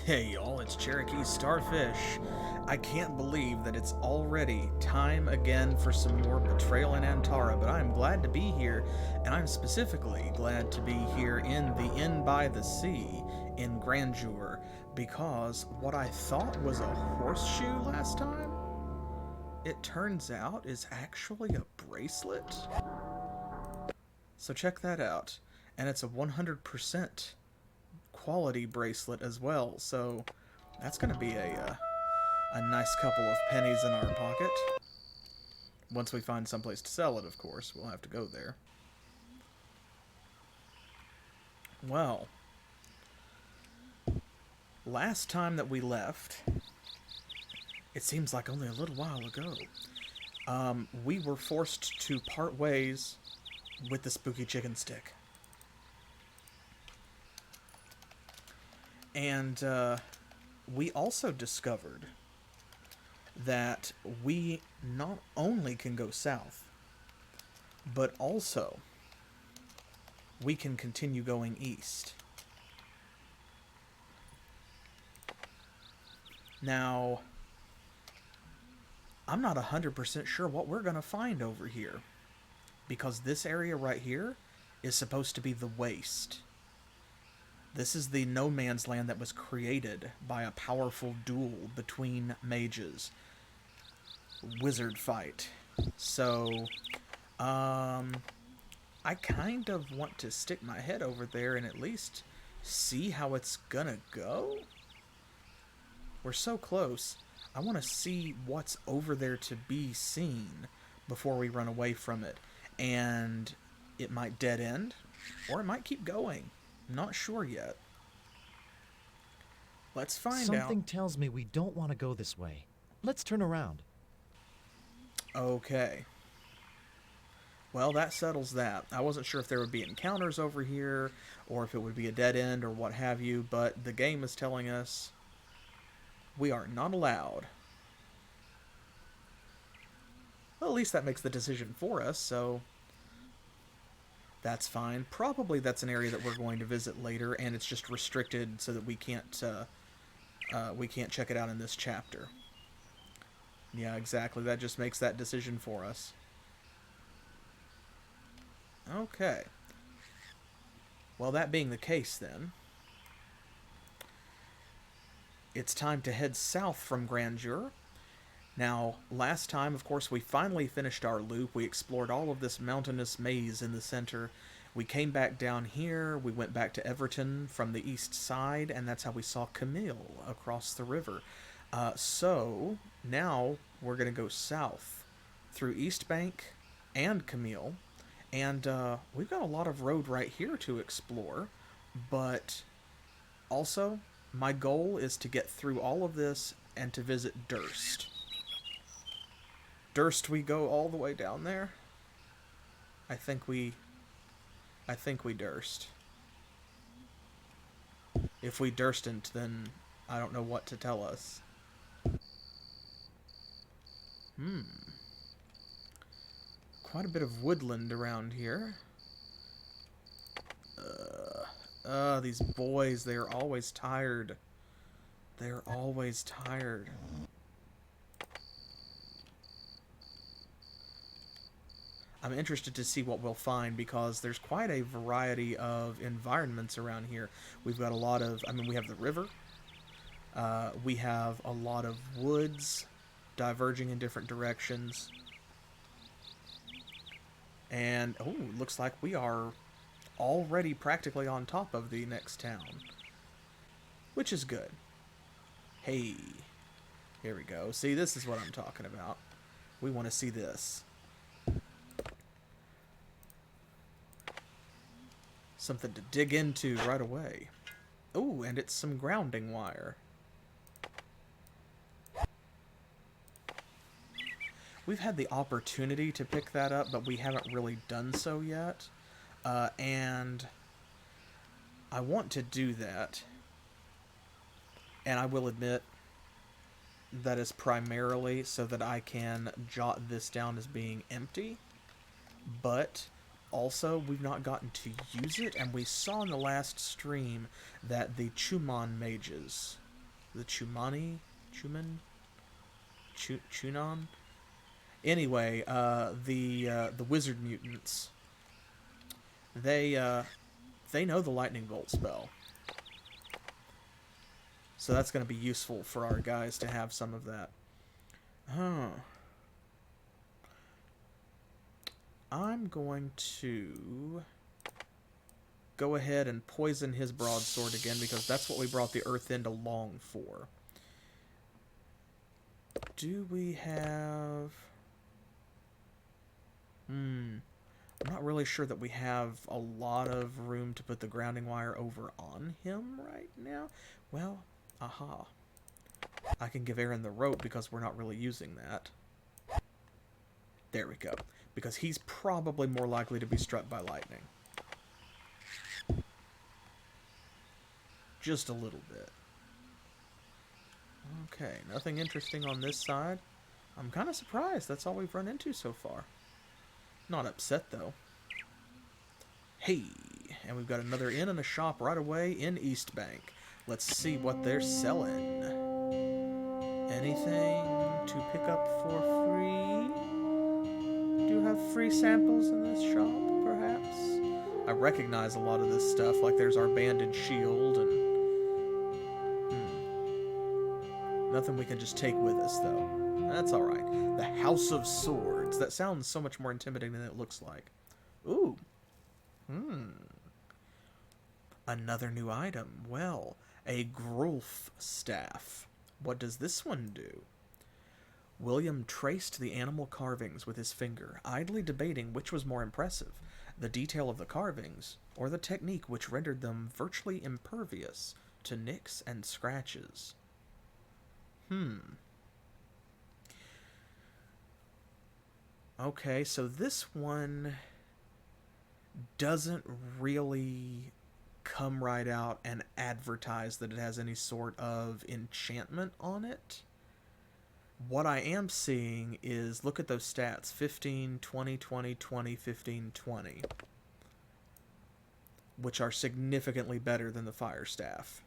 Hey y'all, it's CherokeeStarfish. I can't believe that it's already time again for some more Betrayal in Antara, but I'm glad to be here, and I'm specifically glad to be here in the Inn by the Sea in Grandeur, because what I thought was a horseshoe last time, it turns out is actually a bracelet. So check that out, and it's a 100% quality bracelet as well, so that's going to be a nice couple of pennies in our pocket. Once we find someplace to sell it, of course, we'll have to go there. Well, last time that we left, it seems like only a little while ago, we were forced to part ways with the spooky chicken stick. And we also discovered that we not only can go south, but also we can continue going east. Now, I'm not 100% sure what we're going to find over here, because this area right here is supposed to be the waste. This is the no man's land that was created by a powerful duel between mages. Wizard fight. So, I kind of want to stick my head over there and at least see how it's gonna go. We're so close. I want to see what's over there to be seen before we run away from it. And it might dead end, or it might keep going. Not sure yet. Let's find out. Something tells me we don't want to go this way. Let's turn around. Okay. Well, that settles that. I wasn't sure if there would be encounters over here, or if it would be a dead end, or what have you, but the game is telling us we are not allowed. Well, at least that makes the decision for us, so that's fine. Probably that's an area that we're going to visit later, and it's just restricted so that we can't check it out in this chapter. Yeah, exactly. That just makes that decision for us. Okay. Well, that being the case, then, it's time to head south from Grandeur. Now, last time, of course, we finally finished our loop. We explored all of this mountainous maze in the center. We came back down here. We went back to Everton from the east side, and that's how we saw Camille across the river. So, now we're going to go south through East Bank and Camille. And we've got a lot of road right here to explore. But also, my goal is to get through all of this and to visit Durst. Durst, we go all the way down there? I think we Durst. If we Durstn't, then I don't know what to tell us. Quite a bit of woodland around here. These boys, they are always tired. They're always tired. I'm interested to see what we'll find, because there's quite a variety of environments around here. We've got a lot of, we have the river. We have a lot of woods diverging in different directions. And, oh, looks like we are already practically on top of the next town, which is good. Hey, here we go. See, this is what I'm talking about. We want to see this. Something to dig into right away. Oh, and it's some grounding wire. We've had the opportunity to pick that up, but we haven't really done so yet. And I want to do that. And I will admit that is primarily so that I can jot this down as being empty. But also, we've not gotten to use it, and we saw in the last stream that the Chuman mages the Chunon. Anyway, the wizard mutants. They know the lightning bolt spell, so that's going to be useful for our guys to have some of that. Huh. I'm going to go ahead and poison his broadsword again, because that's what we brought the Earth into long for. Do we have... I'm not really sure that we have a lot of room to put the grounding wire over on him right now. Well, aha. I can give Aren the rope because we're not really using that. There we go. Because he's probably more likely to be struck by lightning. Just a little bit. Okay, nothing interesting on this side. I'm kind of surprised that's all we've run into so far. Not upset, though. Hey, and we've got another inn and a shop right away in East Bank. Let's see what they're selling. Anything to pick up for free? Do you have free samples in this shop, perhaps? I recognize a lot of this stuff, like there's our banded shield and... Nothing we can just take with us, though. That's alright. The House of Swords. That sounds so much more intimidating than it looks like. Ooh. Another new item. Well, a Grulf staff. What does this one do? William traced the animal carvings with his finger, idly debating which was more impressive, the detail of the carvings, or the technique which rendered them virtually impervious to nicks and scratches. Okay, so this one doesn't really come right out and advertise that it has any sort of enchantment on it. What I am seeing is, look at those stats, 15, 20, 20, 20, 15, 20, which are significantly better than the fire staff.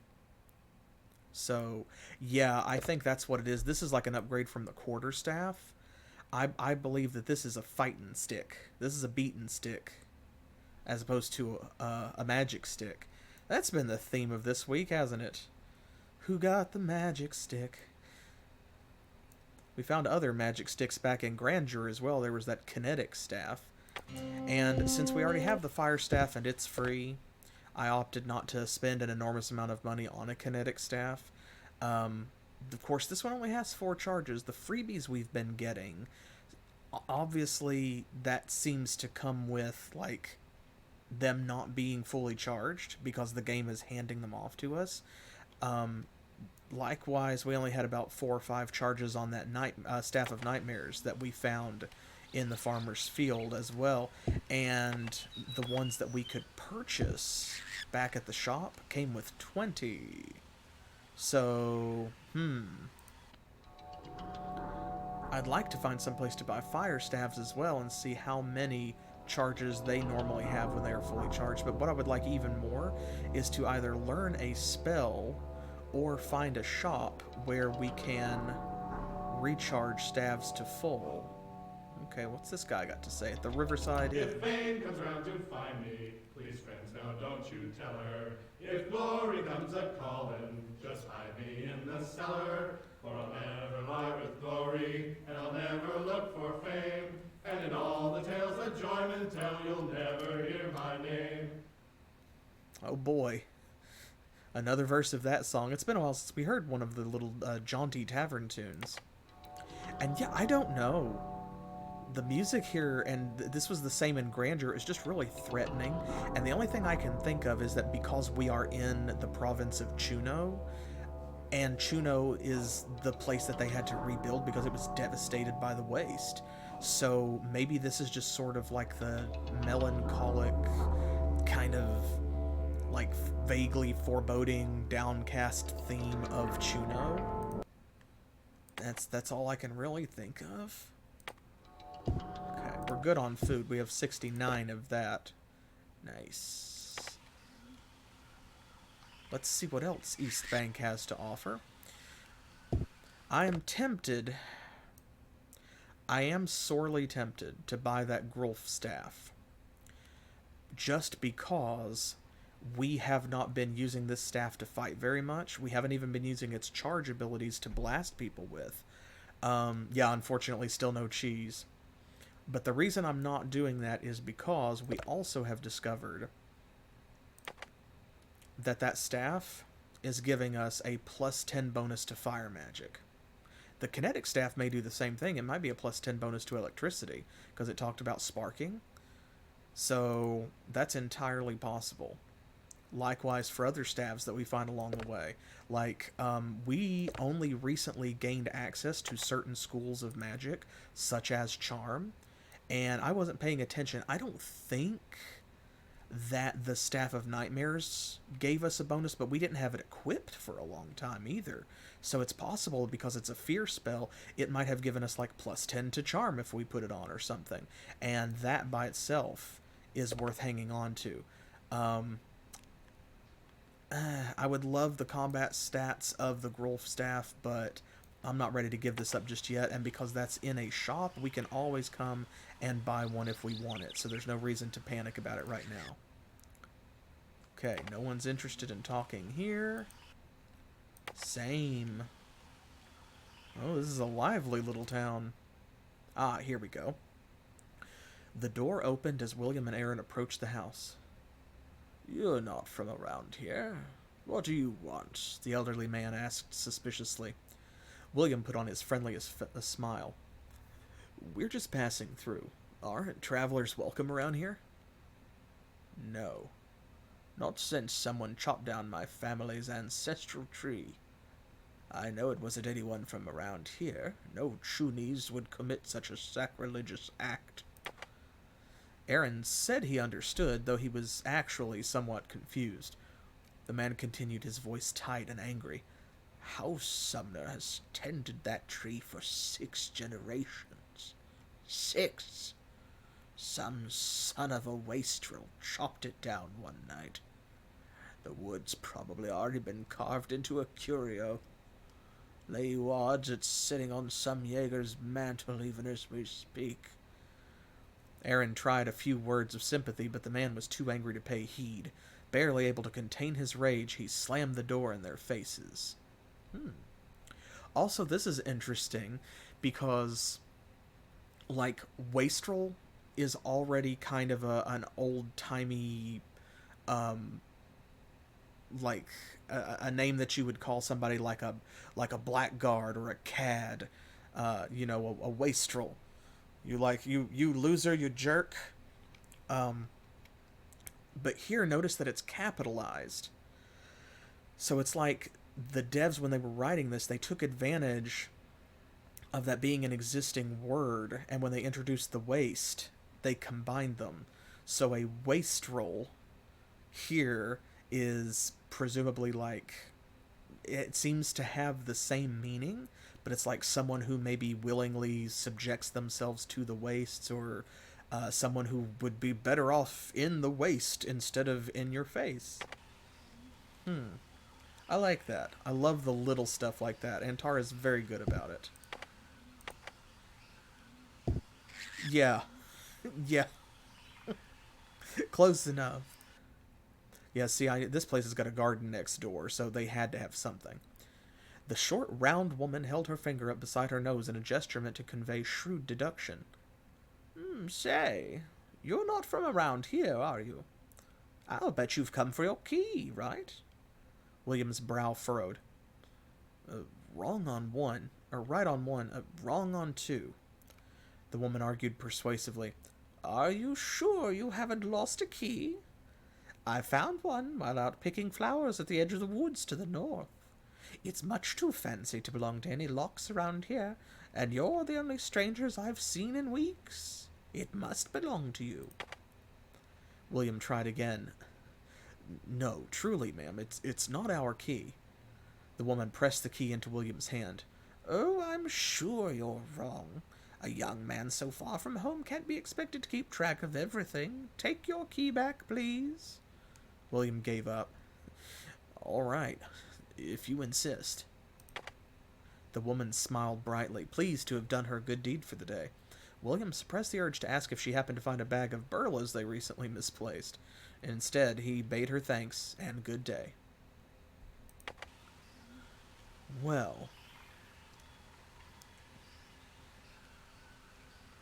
So, yeah, I think that's what it is. This is like an upgrade from the quarterstaff. I believe that this is a fighting stick. This is a beaten stick, as opposed to a magic stick. That's been the theme of this week, hasn't it? Who got the magic stick? We found other magic sticks back in Grandeur as well. There was that kinetic staff. And since we already have the fire staff and it's free, I opted not to spend an enormous amount of money on a kinetic staff. Of course, this one only has 4 charges. The freebies we've been getting, obviously that seems to come with, like, them not being fully charged because the game is handing them off to us. Likewise, we only had about 4 or 5 charges on that Staff of Nightmares that we found in the farmer's field as well, and the ones that we could purchase back at the shop came with 20. So, I'd like to find some place to buy fire staves as well and see how many charges they normally have when they are fully charged. But what I would like even more is to either learn a spell or find a shop where we can recharge staves to full. Okay, what's this guy got to say at the Riverside Inn? If fame comes round to find me, please friends, now don't you tell her. If glory comes a-callin', just hide me in the cellar. For I'll never lie with glory, and I'll never look for fame. And in all the tales that joymen tell, you'll never hear my name. Oh boy. Another verse of that song. It's been a while since we heard one of the little jaunty tavern tunes. And yeah, I don't know. The music here, and this was the same in Grandeur, is just really threatening. And the only thing I can think of is that because we are in the province of Chuno, and Chuno is the place that they had to rebuild because it was devastated by the waste. So maybe this is just sort of like the melancholic, kind of like vaguely foreboding, downcast theme of Chuno. That's all I can really think of. Okay, we're good on food. We have 69 of that. Nice. Let's see what else East Bank has to offer. I am tempted. I am sorely tempted to buy that Grulf staff. Just because we have not been using this staff to fight very much. We haven't even been using its charge abilities to blast people with. Yeah, unfortunately, still no cheese. But the reason I'm not doing that is because we also have discovered that that staff is giving us a plus 10 bonus to fire magic. The kinetic staff may do the same thing. It might be a plus 10 bonus to electricity, because it talked about sparking. So that's entirely possible. Likewise for other staves that we find along the way. Like, we only recently gained access to certain schools of magic, such as Charm, and I wasn't paying attention. I don't think that the Staff of Nightmares gave us a bonus, but we didn't have it equipped for a long time either. So it's possible, because it's a fear spell, it might have given us like plus 10 to Charm if we put it on or something. And that by itself is worth hanging on to. I would love the combat stats of the Grulf staff, but I'm not ready to give this up just yet, and because that's in a shop, we can always come and buy one if we want it, so there's no reason to panic about it right now. Okay, no one's interested in talking here. Same. Oh, this is a lively little town. Ah, here we go. The door opened as William and Aren approached the house. "You're not from around here. What do you want?" the elderly man asked suspiciously. William put on his friendliest smile. "We're just passing through. Aren't travelers welcome around here?" "No. Not since someone chopped down my family's ancestral tree. I know it wasn't anyone from around here. No Chunies would commit such a sacrilegious act." Aren said he understood, though he was actually somewhat confused. The man continued, his voice tight and angry. "House Sumner has tended that tree for 6 generations. 6! Some son of a wastrel chopped it down one night. The wood's probably already been carved into a curio. Lay you odds it's sitting on some Jaeger's mantle even as we speak." Aren tried a few words of sympathy, but the man was too angry to pay heed. Barely able to contain his rage, he slammed the door in their faces. Also, this is interesting, because, like, Wastrel is already kind of an old-timey, like, a name that you would call somebody like a blackguard or a cad, you know, a wastrel. You loser, you jerk. But here, notice that it's capitalized. So it's like the devs, when they were writing this, they took advantage of that being an existing word, and when they introduced the waste, they combined them. So a wastrel here is presumably like, it seems to have the same meaning, but it's like someone who maybe willingly subjects themselves to the wastes, or someone who would be better off in the waste instead of in your face. I like that. I love the little stuff like that. Antara is very good about it. Yeah. Yeah. Close enough. Yeah, see, this place has got a garden next door, so they had to have something. The short, round woman held her finger up beside her nose in a gesture meant to convey shrewd deduction. Say, you're not from around here, are you? I'll bet you've come for your key, right?" William's brow furrowed. Wrong on one, or right on one, wrong on 2. The woman argued persuasively. "Are you sure you haven't lost a key? I found one while out picking flowers at the edge of the woods to the north. It's much too fancy to belong to any locks around here, and you're the only strangers I've seen in weeks. It must belong to you." William tried again. "No, truly, ma'am, it's not our key." The woman pressed the key into William's hand. "Oh, I'm sure you're wrong. A young man so far from home can't be expected to keep track of everything. Take your key back, please." William gave up. "All right, if you insist." The woman smiled brightly, pleased to have done her good deed for the day. William suppressed the urge to ask if she happened to find a bag of burlas they recently misplaced. Instead, he bade her thanks and good day. Well.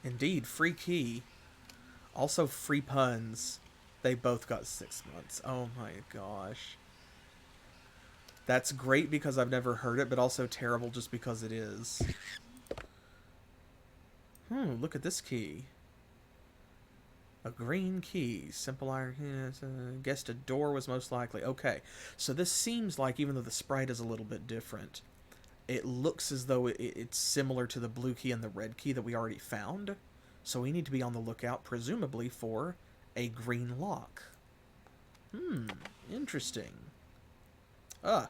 Indeed, free key. Also free puns. They both got 6 months. Oh my gosh. That's great because I've never heard it, but also terrible just because it is. Look at this key. A green key. Simple iron. Guessed a door was most likely. Okay. So this seems like, even though the sprite is a little bit different, it looks as though it's similar to the blue key and the red key that we already found. So we need to be on the lookout, presumably, for a green lock. Interesting. A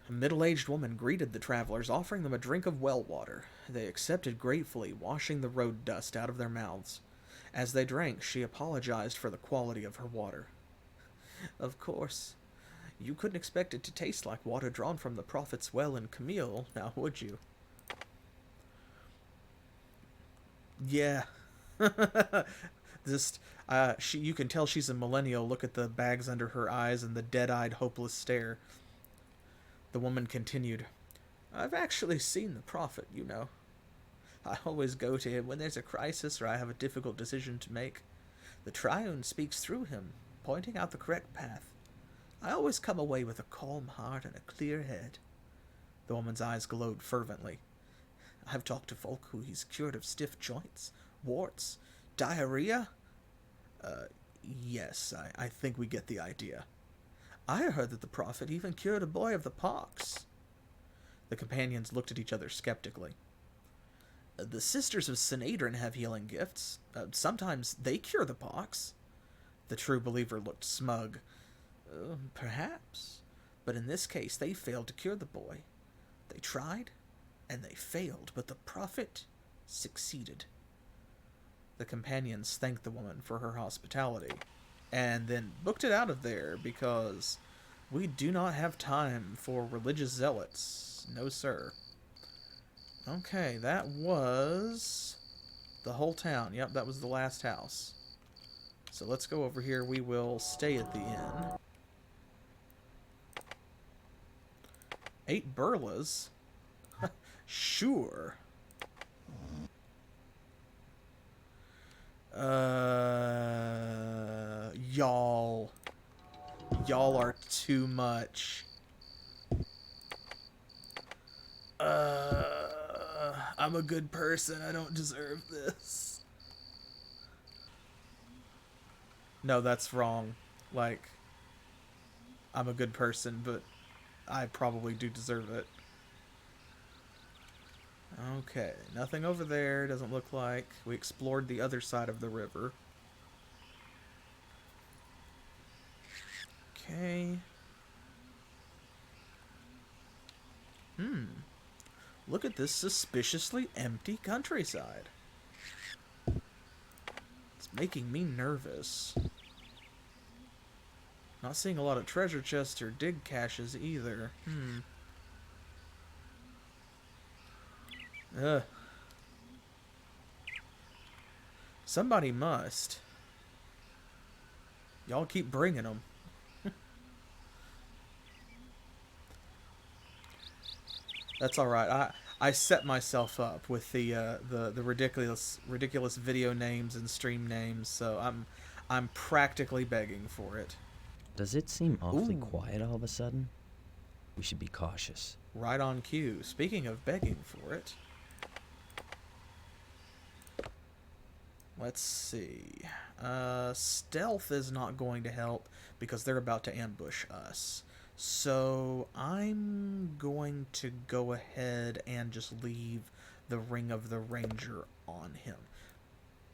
middle-aged woman greeted the travelers, offering them a drink of well water. They accepted gratefully, washing the road dust out of their mouths. As they drank, she apologized for the quality of her water. Of course. You couldn't expect it to taste like water drawn from the prophet's well in Camille, now would you? Yeah. You can tell she's a millennial. Look at the bags under her eyes and the dead-eyed, hopeless stare. The woman continued, I've actually seen the prophet, you know. I always go to him when there's a crisis or I have a difficult decision to make. The Triune speaks through him, pointing out the correct path. I always come away with a calm heart and a clear head. The woman's eyes glowed fervently. I've talked to folk who he's cured of stiff joints, warts, diarrhea. Yes, I think we get the idea. I heard that the prophet even cured a boy of the pox. The companions looked at each other skeptically. The sisters of Sinadrin have healing gifts. Sometimes they cure the pox. The true believer looked smug. Perhaps. But in this case, they failed to cure the boy. They tried, and they failed, but the prophet succeeded. The companions thanked the woman for her hospitality, and then booked it out of there, because we do not have time for religious zealots. No, sir. Okay, that was the whole town. Yep, that was the last house. So let's go over here. We will stay at the inn. 8 burlas? Sure. Y'all are too much. I'm a good person. I don't deserve this. No, that's wrong. Like, I'm a good person, but I probably do deserve it. Okay, nothing over there, doesn't look like. We explored the other side of the river. Okay. Look at this suspiciously empty countryside. It's making me nervous. Not seeing a lot of treasure chests or dig caches either. Ugh. Somebody must. Y'all keep bringing them. That's all right. I set myself up with the ridiculous video names and stream names, so I'm practically begging for it. Does it seem awfully Ooh. quiet all of a sudden? We should be cautious. Right on cue. Speaking of begging for it, let's see. Stealth is not going to help because they're about to ambush us. So I'm going to go ahead and just leave the Ring of the Ranger on him.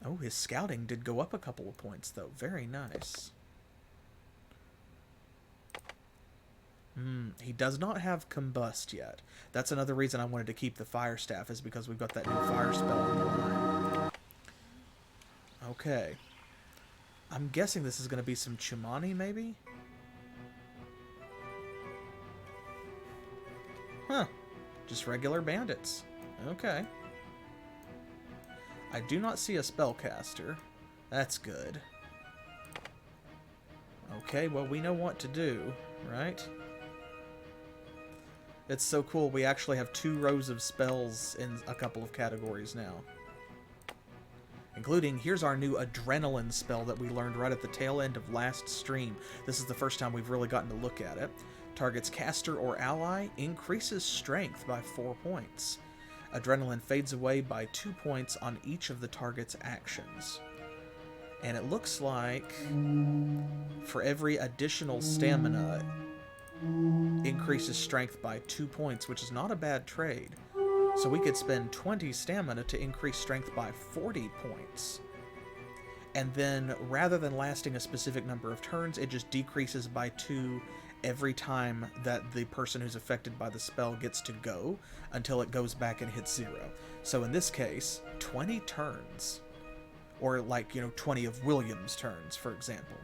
Oh, his scouting did go up a couple of points, though. Very nice. He does not have Combust yet. That's another reason I wanted to keep the Fire Staff, is because we've got that new fire spell on the line. Okay. I'm guessing this is going to be some Chumani, maybe? Huh. Just regular bandits. Okay. I do not see a spellcaster. That's good. Okay, well, we know what to do, right? It's so cool. We actually have 2 rows of spells in a couple of categories now. Including, here's our new adrenaline spell that we learned right at the tail end of last stream. This is the first time we've really gotten to look at it. Target's caster or ally increases strength by 4 points. Adrenaline fades away by 2 points on each of the target's actions. And it looks like for every additional stamina, increases strength by 2 points, which is not a bad trade. So we could spend 20 stamina to increase strength by 40 points. And then, rather than lasting a specific number of turns, it just decreases by 2 every time that the person who's affected by the spell gets to go, until it goes back and hits 0. So in this case, 20 turns. Or like, 20 of William's turns, for example.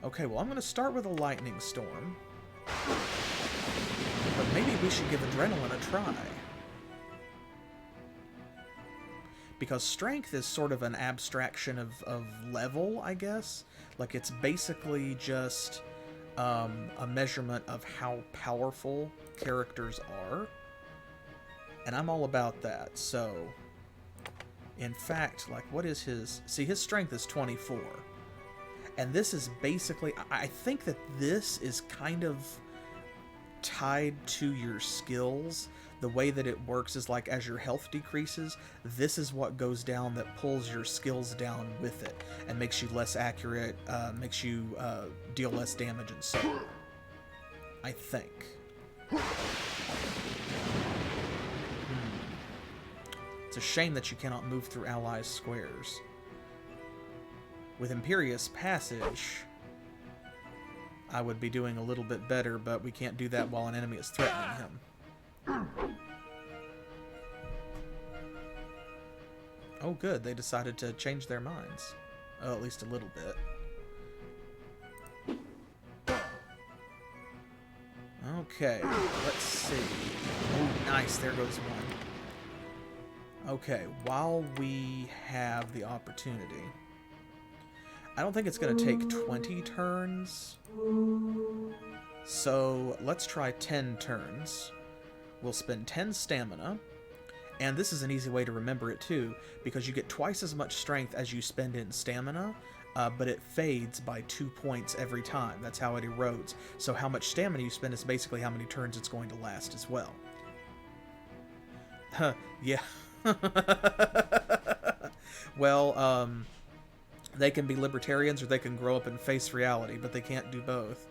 Okay, well, I'm going to start with a lightning storm. But maybe we should give adrenaline a try. Because strength is sort of an abstraction of level, I guess. Like, it's basically just a measurement of how powerful characters are. And I'm all about that, so... In fact, like, what is his... See, his strength is 24. And this is basically... I think that this is kind of tied to your skills. The way that it works is like as your health decreases, this is what goes down that pulls your skills down with it and makes you less accurate, makes you deal less damage and so on. I think. It's a shame that you cannot move through allies' squares. With Imperious Passage, I would be doing a little bit better, but we can't do that while an enemy is threatening him. Oh good, they decided to change their minds. Oh, at least a little bit. Okay, let's see. Oh, nice, there goes one. Okay, while we have the opportunity, I don't think it's going to take 20 turns, so let's try 10 turns. We'll spend 10 stamina, and this is an easy way to remember it too, because you get twice as much strength as you spend in stamina, but it fades by 2 points every time. That's how it erodes. So how much stamina you spend is basically how many turns it's going to last as well. Yeah. Well, they can be libertarians or they can grow up and face reality, but they can't do both.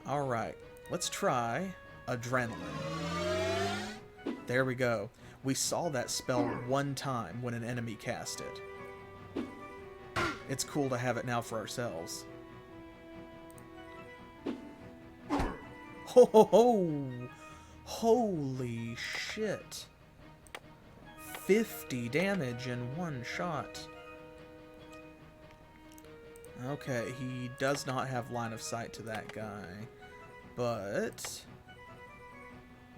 Alright, let's try adrenaline. There we go. We saw that spell one time when an enemy cast it. It's cool to have it now for ourselves. Ho ho ho! Holy shit. 50 damage in one shot. Okay, he does not have line of sight to that guy, but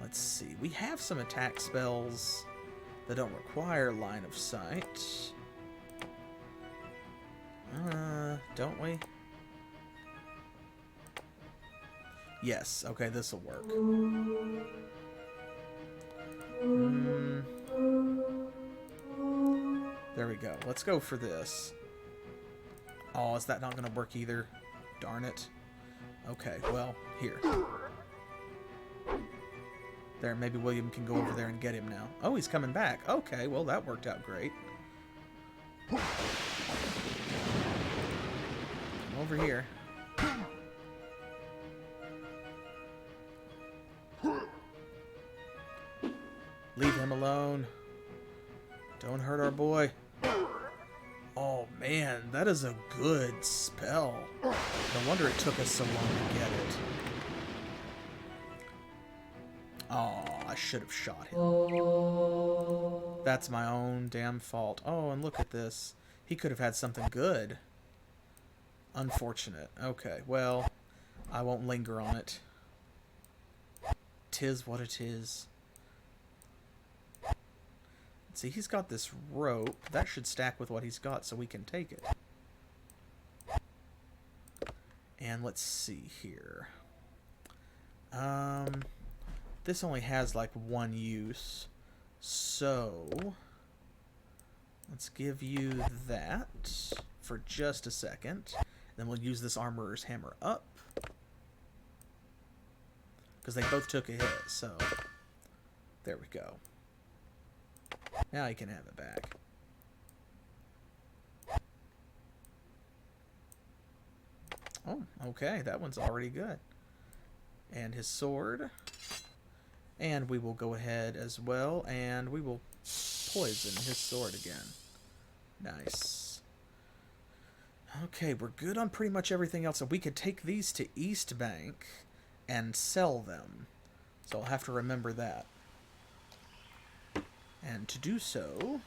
let's see. We have some attack spells that don't require line of sight. Don't we? Yes, okay, this'll work. There we go. Let's go for this. Oh, is that not going to work either? Darn it. Okay, well, here. There, maybe William can go over there and get him now. Oh, he's coming back. Okay, well, that worked out great. Come over here. Leave him alone. Don't hurt our boy. Oh man, that is a good spell. No wonder it took us so long to get it. Oh, I should have shot him. That's my own damn fault. Oh, and look at this. He could have had something good. Unfortunate. Okay, well, I won't linger on it. 'Tis what it is. See, he's got this rope. That should stack with what he's got so we can take it. And let's see here. This only has like one use. So let's give you that for just a second. Then we'll use this armorer's hammer up. Because they both took a hit, so there we go. Now he can have it back. Oh, okay, that one's already good. And his sword. And we will go ahead as well, and we will poison his sword again. Nice. Okay, we're good on pretty much everything else. So we could take these to East Bank and sell them. So I'll have to remember that. And to do so...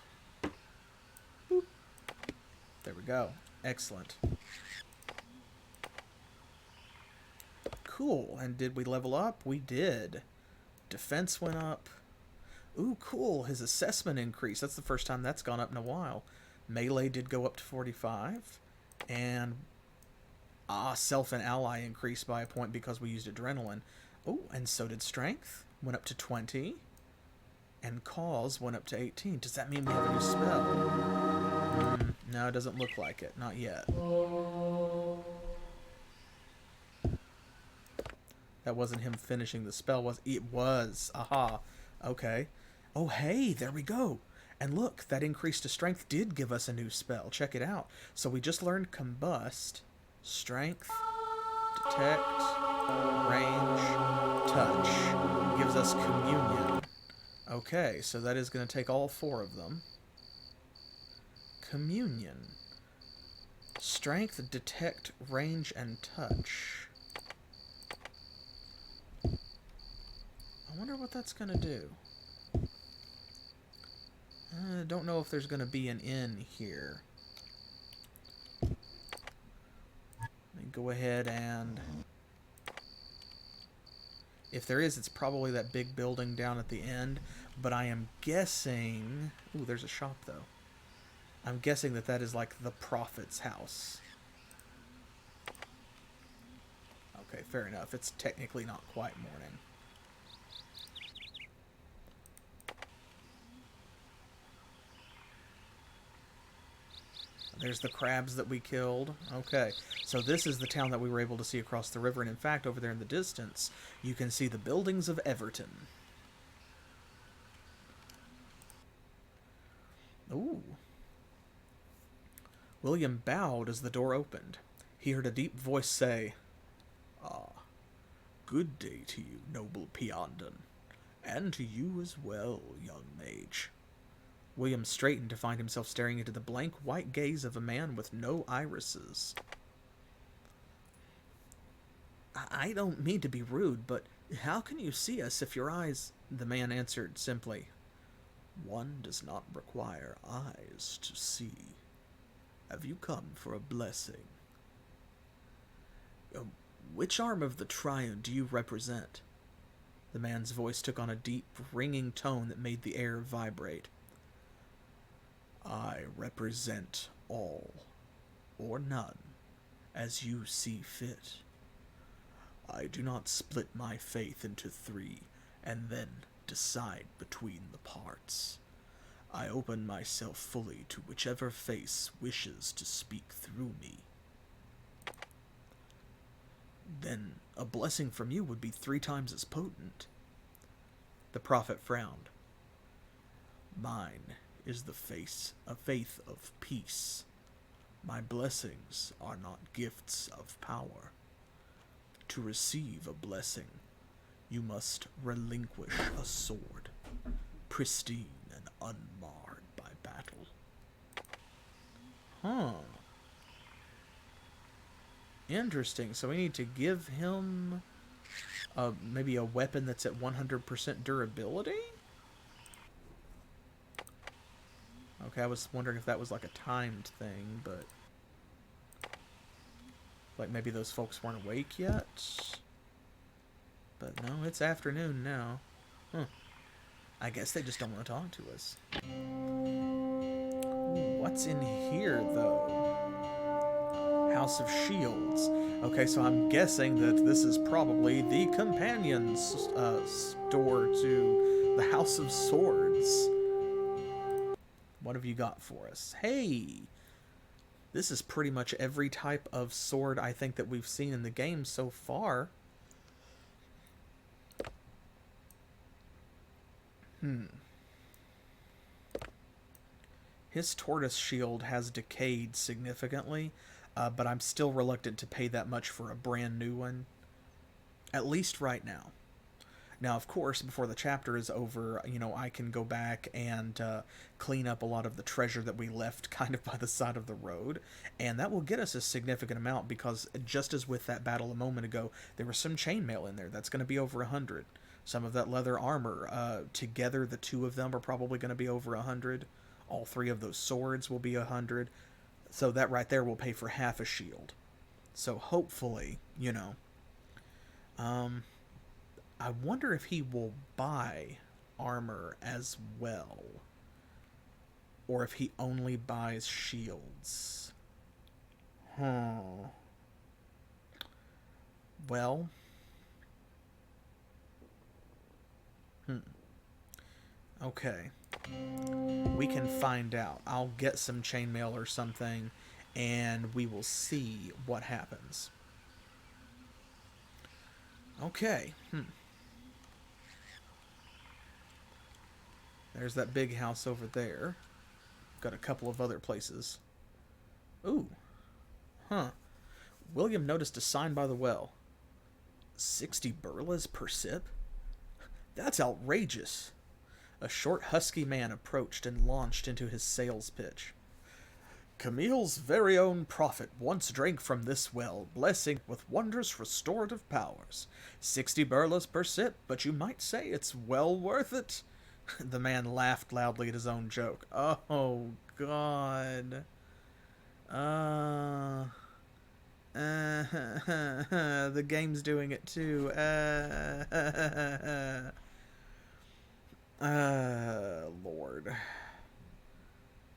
Boop. There we go. Excellent. Cool. And did we level up? We did. Defense went up. Ooh, cool. His assessment increased. That's the first time that's gone up in a while. Melee did go up to 45. And self and ally increased by a point because we used adrenaline. Oh, and so did strength. Went up to 20. And cause went up to 18. Does that mean we have a new spell? No, it doesn't look like it. Not yet. That wasn't him finishing the spell, was it? Was. Aha. Okay. Oh, hey, there we go. And look, that increase to strength did give us a new spell. Check it out. So we just learned combust, strength, detect, range, touch. Gives us communion. Okay, so that is going to take all 4 of them. Communion. Strength, detect, range, and touch. I wonder what that's going to do. I don't know if there's going to be an inn here. Let me go ahead and... If there is, it's probably that big building down at the end. But I am guessing... Ooh, there's a shop, though. I'm guessing that that is like the prophet's house. Okay, fair enough. It's technically not quite morning. There's the crabs that we killed. Okay, so this is the town that we were able to see across the river. And in fact, over there in the distance, you can see the buildings of Everton. Ooh. William bowed as the door opened. He heard a deep voice say, "Ah, good day to you, noble Piandon, and to you as well, young mage." William straightened to find himself staring into the blank white gaze of a man with no irises. "I don't mean to be rude, but how can you see us if your eyes..." The man answered simply, "One does not require eyes to see. Have you come for a blessing?" "Which arm of the triune do you represent?" The man's voice took on a deep, ringing tone that made the air vibrate. "I represent all, or none, as you see fit. I do not split my faith into 3 and then decide between the parts. I open myself fully to whichever face wishes to speak through me." "Then a blessing from you would be 3 times as potent." The prophet frowned. "Mine is the faith of peace. My blessings are not gifts of power. To receive a blessing, you must relinquish a sword, pristine and unmarred by battle." Huh. Interesting. So we need to give him maybe a weapon that's at 100% durability? Okay, I was wondering if that was like a timed thing, but... Like maybe those folks weren't awake yet. But no, it's afternoon now. Huh. I guess they just don't want to talk to us. Ooh, what's in here, though? House of Shields. Okay, so I'm guessing that this is probably the companion store to the House of Swords. What have you got for us? Hey! This is pretty much every type of sword I think that we've seen in the game so far. His tortoise shield has decayed significantly, but I'm still reluctant to pay that much for a brand new one. At least right now. Now, of course, before the chapter is over, you know, I can go back and clean up a lot of the treasure that we left kind of by the side of the road, and that will get us a significant amount because just as with that battle a moment ago, there was some chainmail in there. That's going to be over 100. Some of that leather armor, together the two of them are probably going to be over 100. All three of those swords will be 100. So that right there will pay for half a shield. So hopefully, you know. I wonder if he will buy armor as well. Or if he only buys shields. Well. Okay. We can find out. I'll get some chainmail or something, and we will see what happens. Okay. There's that big house over there. Got a couple of other places. Ooh. Huh. William noticed a sign by the well. 60 burlas per sip? That's outrageous. A short, husky man approached and launched into his sales pitch. Camille's very own prophet once drank from this well, blessing with wondrous restorative powers. 60 burlas per sip, but you might say it's well worth it. The man laughed loudly at his own joke. Oh, God. The game's doing it too. Lord.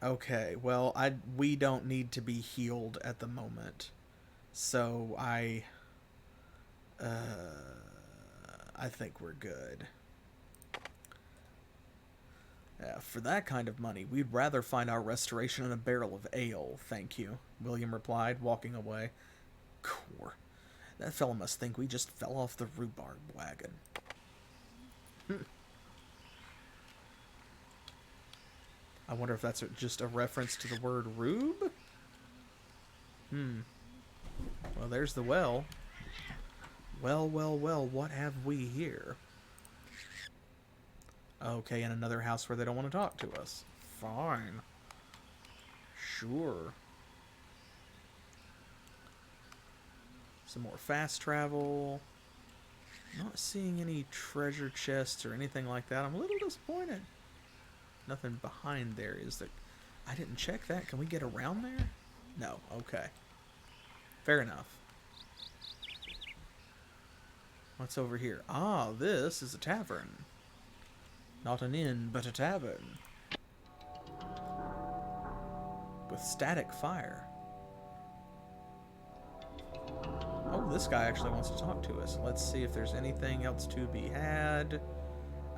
Okay, well, we don't need to be healed at the moment. So I think we're good. For that kind of money, we'd rather find our restoration in a barrel of ale, thank you, William replied, walking away. Core. That fellow must think we just fell off the rhubarb wagon. I wonder if that's just a reference to the word rube? Well, there's the well. Well, what have we here? Okay, in another house where they don't want to talk to us. Fine. Sure. Some more fast travel. Not seeing any treasure chests or anything like that. I'm a little disappointed. Nothing behind there, is there? I didn't check that. Can we get around there? No. Okay. Fair enough. What's over here? Ah, this is a tavern. Not an inn, but a tavern. With static fire. Oh, this guy actually wants to talk to us. Let's see if there's anything else to be had.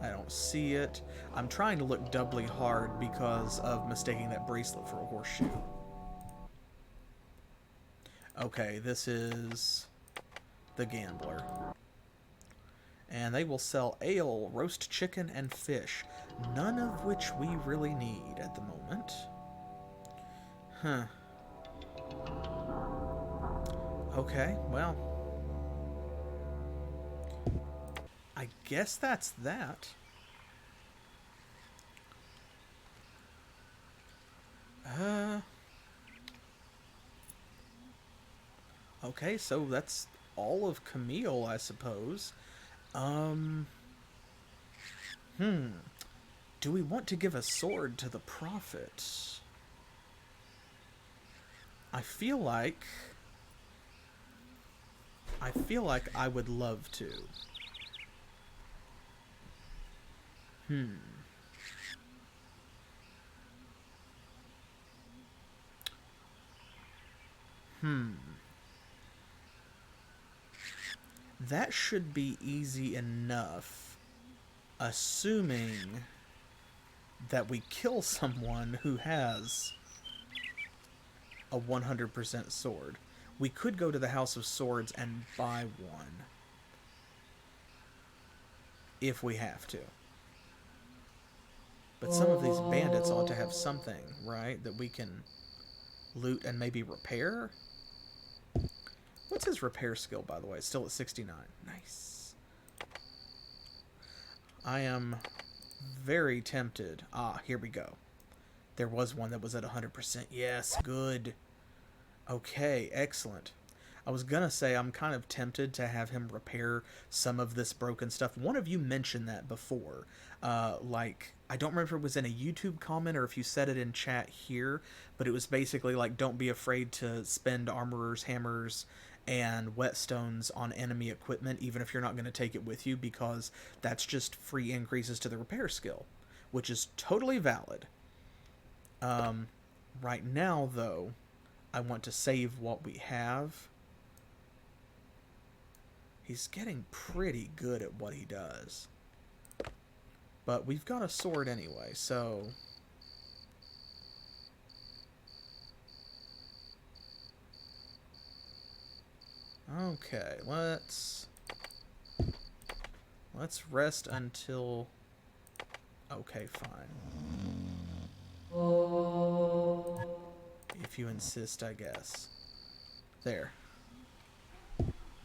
I don't see it. I'm trying to look doubly hard because of mistaking that bracelet for a horseshoe. Okay, this is the gambler. And they will sell ale, roast chicken, and fish, none of which we really need at the moment. Huh. Okay, well. I guess that's that. Okay, so that's all of Camille, I suppose. Do we want to give a sword to the prophet? I feel like I feel like I would love to. That should be easy enough, assuming that we kill someone who has a 100% sword. We could go to the House of Swords and buy one. If we have to. But some of these bandits ought to have something, right? That we can loot and maybe repair? What's his repair skill, by the way? It's still at 69. Nice. I am very tempted. Ah, here we go. There was one that was at 100%. Yes, good. Okay, excellent. I was gonna say I'm kind of tempted to have him repair some of this broken stuff. One of you mentioned that before. Like, I don't remember if it was in a YouTube comment or if you said it in chat here, but it was basically like, don't be afraid to spend armorers, hammers, and whetstones on enemy equipment, even if you're not going to take it with you, because that's just free increases to the repair skill, which is totally valid. Right now, though, I want to save what we have. He's getting pretty good at what he does. But we've got a sword anyway, so... Okay, let's rest until... Okay, fine. If you insist, I guess. There.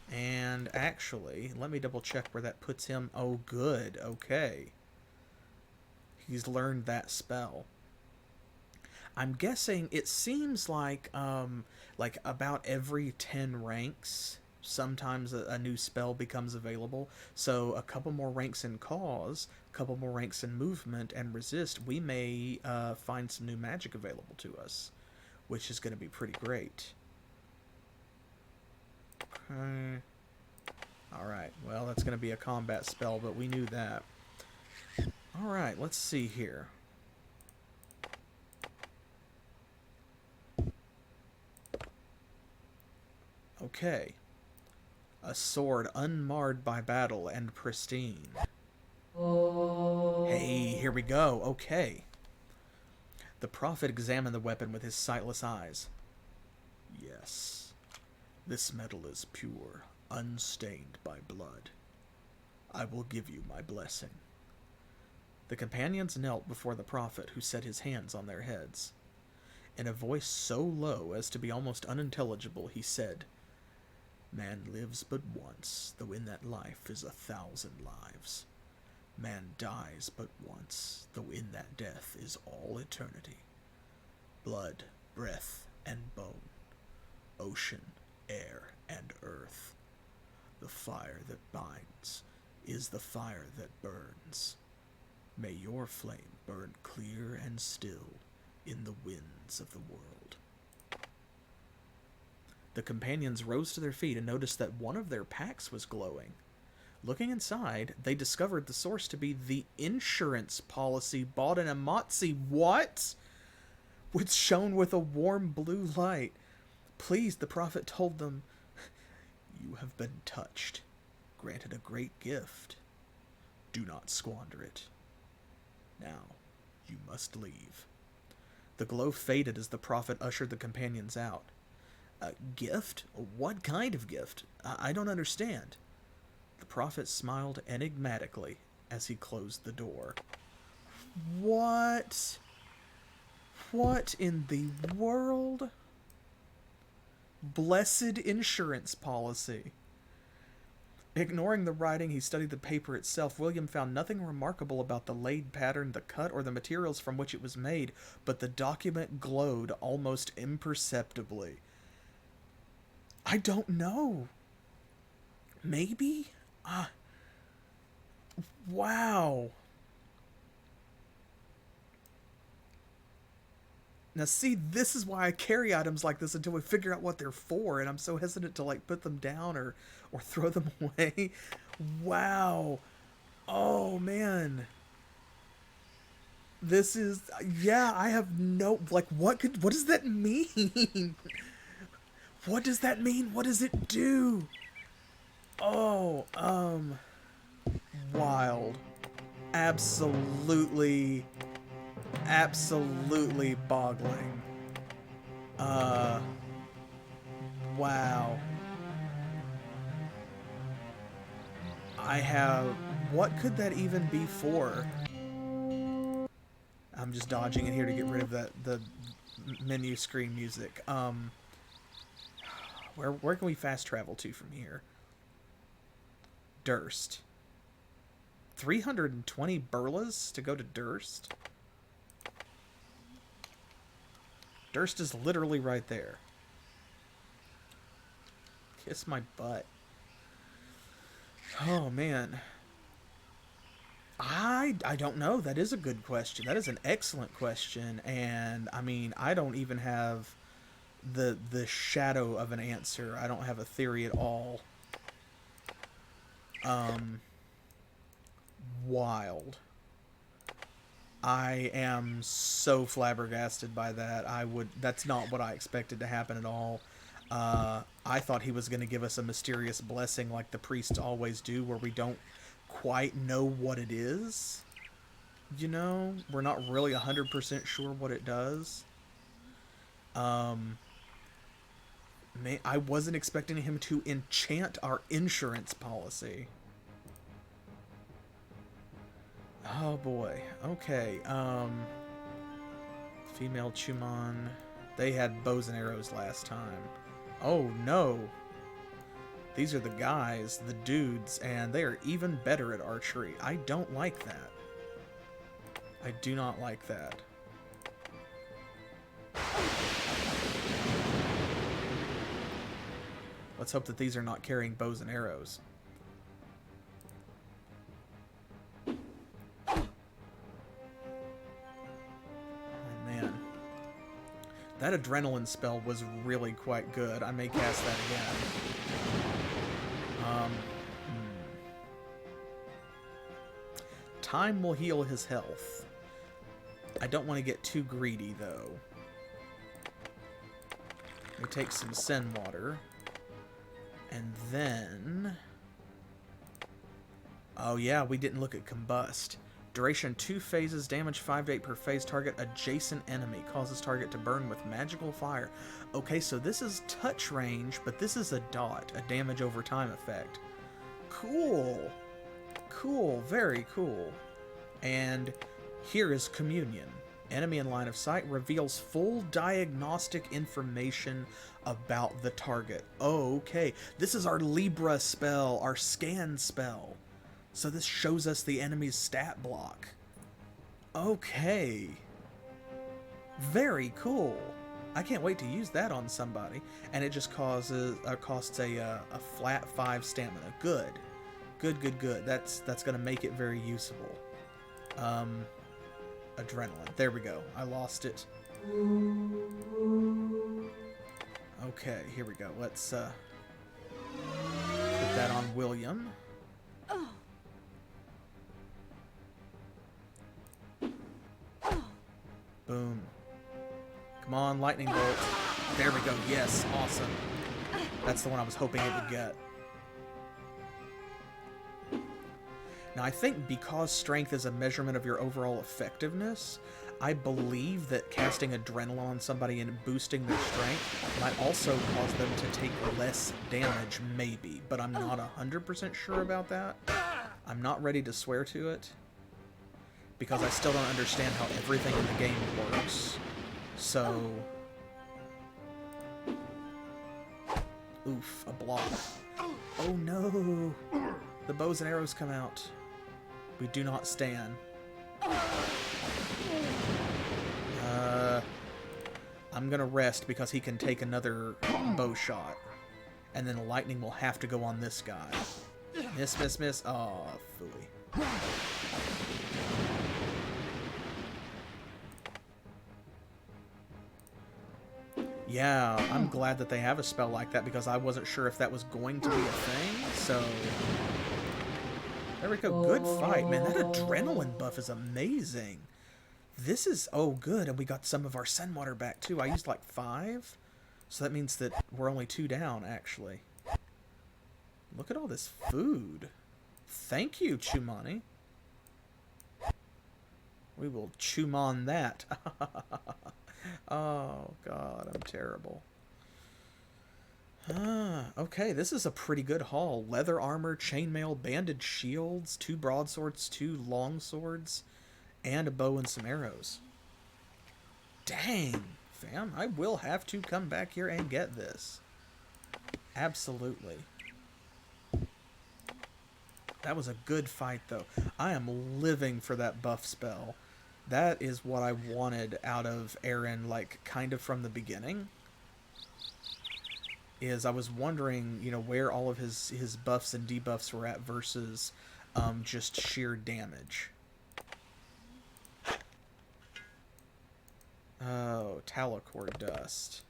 And actually, let me double check where that puts him. Oh, good. Okay. He's learned that spell. I'm guessing it seems like about every 10 ranks, sometimes a new spell becomes available. So a couple more ranks in cause, a couple more ranks in movement and resist, we may find some new magic available to us, which is going to be pretty great. Okay. Alright, well, that's going to be a combat spell, but we knew that. Alright, let's see here. Okay. A sword unmarred by battle and pristine. Hey, here we go. Okay. The prophet examined the weapon with his sightless eyes. Yes. This metal is pure, unstained by blood. I will give you my blessing. The companions knelt before the prophet, who set his hands on their heads. In a voice so low as to be almost unintelligible, he said, Man lives but once, though in that life is 1,000 lives. Man dies but once, though in that death is all eternity. Blood, breath, and bone, ocean, air, and earth. The fire that binds is the fire that burns. May your flame burn clear and still in the winds of the world. The companions rose to their feet and noticed that one of their packs was glowing. Looking inside, they discovered the source to be the insurance policy bought in Amatsi. What? Which shone with a warm blue light. Pleased, the prophet told them, You have been touched, granted a great gift. Do not squander it. Now, you must leave. The glow faded as the prophet ushered the companions out. A gift? What kind of gift? I don't understand. The prophet smiled enigmatically as he closed the door. What? What in the world? Blessed insurance policy. Ignoring the writing, he studied the paper itself. William found nothing remarkable about the laid pattern, the cut, or the materials from which it was made, but the document glowed almost imperceptibly. I don't know. Maybe? Wow. Now see, this is why I carry items like this until we figure out what they're for, and I'm so hesitant to like put them down or throw them away. Wow. Oh man. This is, yeah, I have no, like, what does that mean? What does that mean? What does it do? Oh, wild. Absolutely boggling. Wow. What could that even be for? I'm just dodging in here to get rid of the menu screen music. Where can we fast travel to from here? Durst. 320 burlas to go to Durst? Durst is literally right there. Kiss my butt. Oh, man. I don't know. That is a good question. That is an excellent question. And, I mean, I don't even have the shadow of an answer. I don't have a theory at all. Wild. I am so flabbergasted by that. That's not what I expected to happen at all. I thought he was going to give us a mysterious blessing like the priests always do, where we don't quite know what it is. You know, we're not really 100% sure what it does. I wasn't expecting him to enchant our insurance policy. Oh boy. Okay. Female Chumon. They had bows and arrows last time. Oh no. These are the guys, the dudes, and they are even better at archery. I don't like that. I do not like that. Let's hope that these are not carrying bows and arrows. Oh man. That adrenaline spell was really quite good. I may cast that again. Time will heal his health. I don't want to get too greedy, though. We take some Sen water. And then... oh yeah, we didn't look at Combust. Duration 2 phases, damage 5 to 8 per phase, target adjacent enemy. Causes target to burn with magical fire. Okay, so this is touch range, but this is a dot, a damage over time effect. Cool. Cool, very cool. And here is Communion. Enemy in line of sight reveals full diagnostic information about the target. Oh, okay. This is our Libra spell, our scan spell. So this shows us the enemy's stat block. Okay. Very cool. I can't wait to use that on somebody. And it just costs a flat 5 stamina. Good. Good, good, good. That's going to make it very usable. Adrenaline. There we go. I lost it. Okay, here we go. Let's put that on William. Boom. Come on, lightning bolt. There we go. Yes, awesome. That's the one I was hoping it would get. Now, I think because strength is a measurement of your overall effectiveness, I believe that casting adrenaline on somebody and boosting their strength might also cause them to take less damage, maybe. But I'm not 100% sure about that. I'm not ready to swear to it, because I still don't understand how everything in the game works. So... oof, a block. Oh no! The bows and arrows come out. We do not stand. I'm gonna rest because he can take another bow shot. And then lightning will have to go on this guy. Miss, miss, miss. Oh, phooey. Yeah, I'm glad that they have a spell like that because I wasn't sure if that was going to be a thing, so... There we go, good fight, man. That adrenaline buff is amazing. This is... Oh, good, and we got some of our Sen Water back, too. I used, like, 5, so that means that we're only 2 down, actually. Look at all this food. Thank you, Chumani. We will chumon that. Oh, God, I'm terrible. Okay, this is a pretty good haul. Leather armor, chainmail, banded shields, 2 broadswords, 2 longswords, and a bow and some arrows. Dang, fam, I will have to come back here and get this. Absolutely. That was a good fight, though. I am living for that buff spell. That is what I wanted out of Aren, like, kind of from the beginning. Is I was wondering, you know, where all of his buffs and debuffs were at versus just sheer damage. Oh, Talakor dust.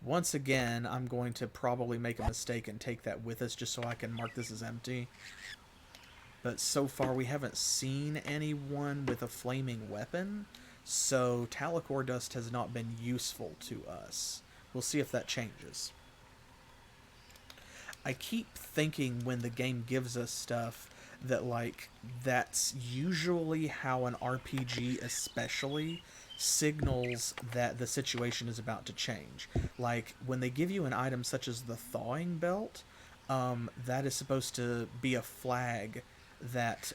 Once again, I'm going to probably make a mistake and take that with us just so I can mark this as empty. But so far we haven't seen anyone with a flaming weapon, so Talakor dust has not been useful to us. We'll see if that changes. I keep thinking when the game gives us stuff that, like, that's usually how an RPG especially signals that the situation is about to change. Like, when they give you an item such as the thawing belt, that is supposed to be a flag that,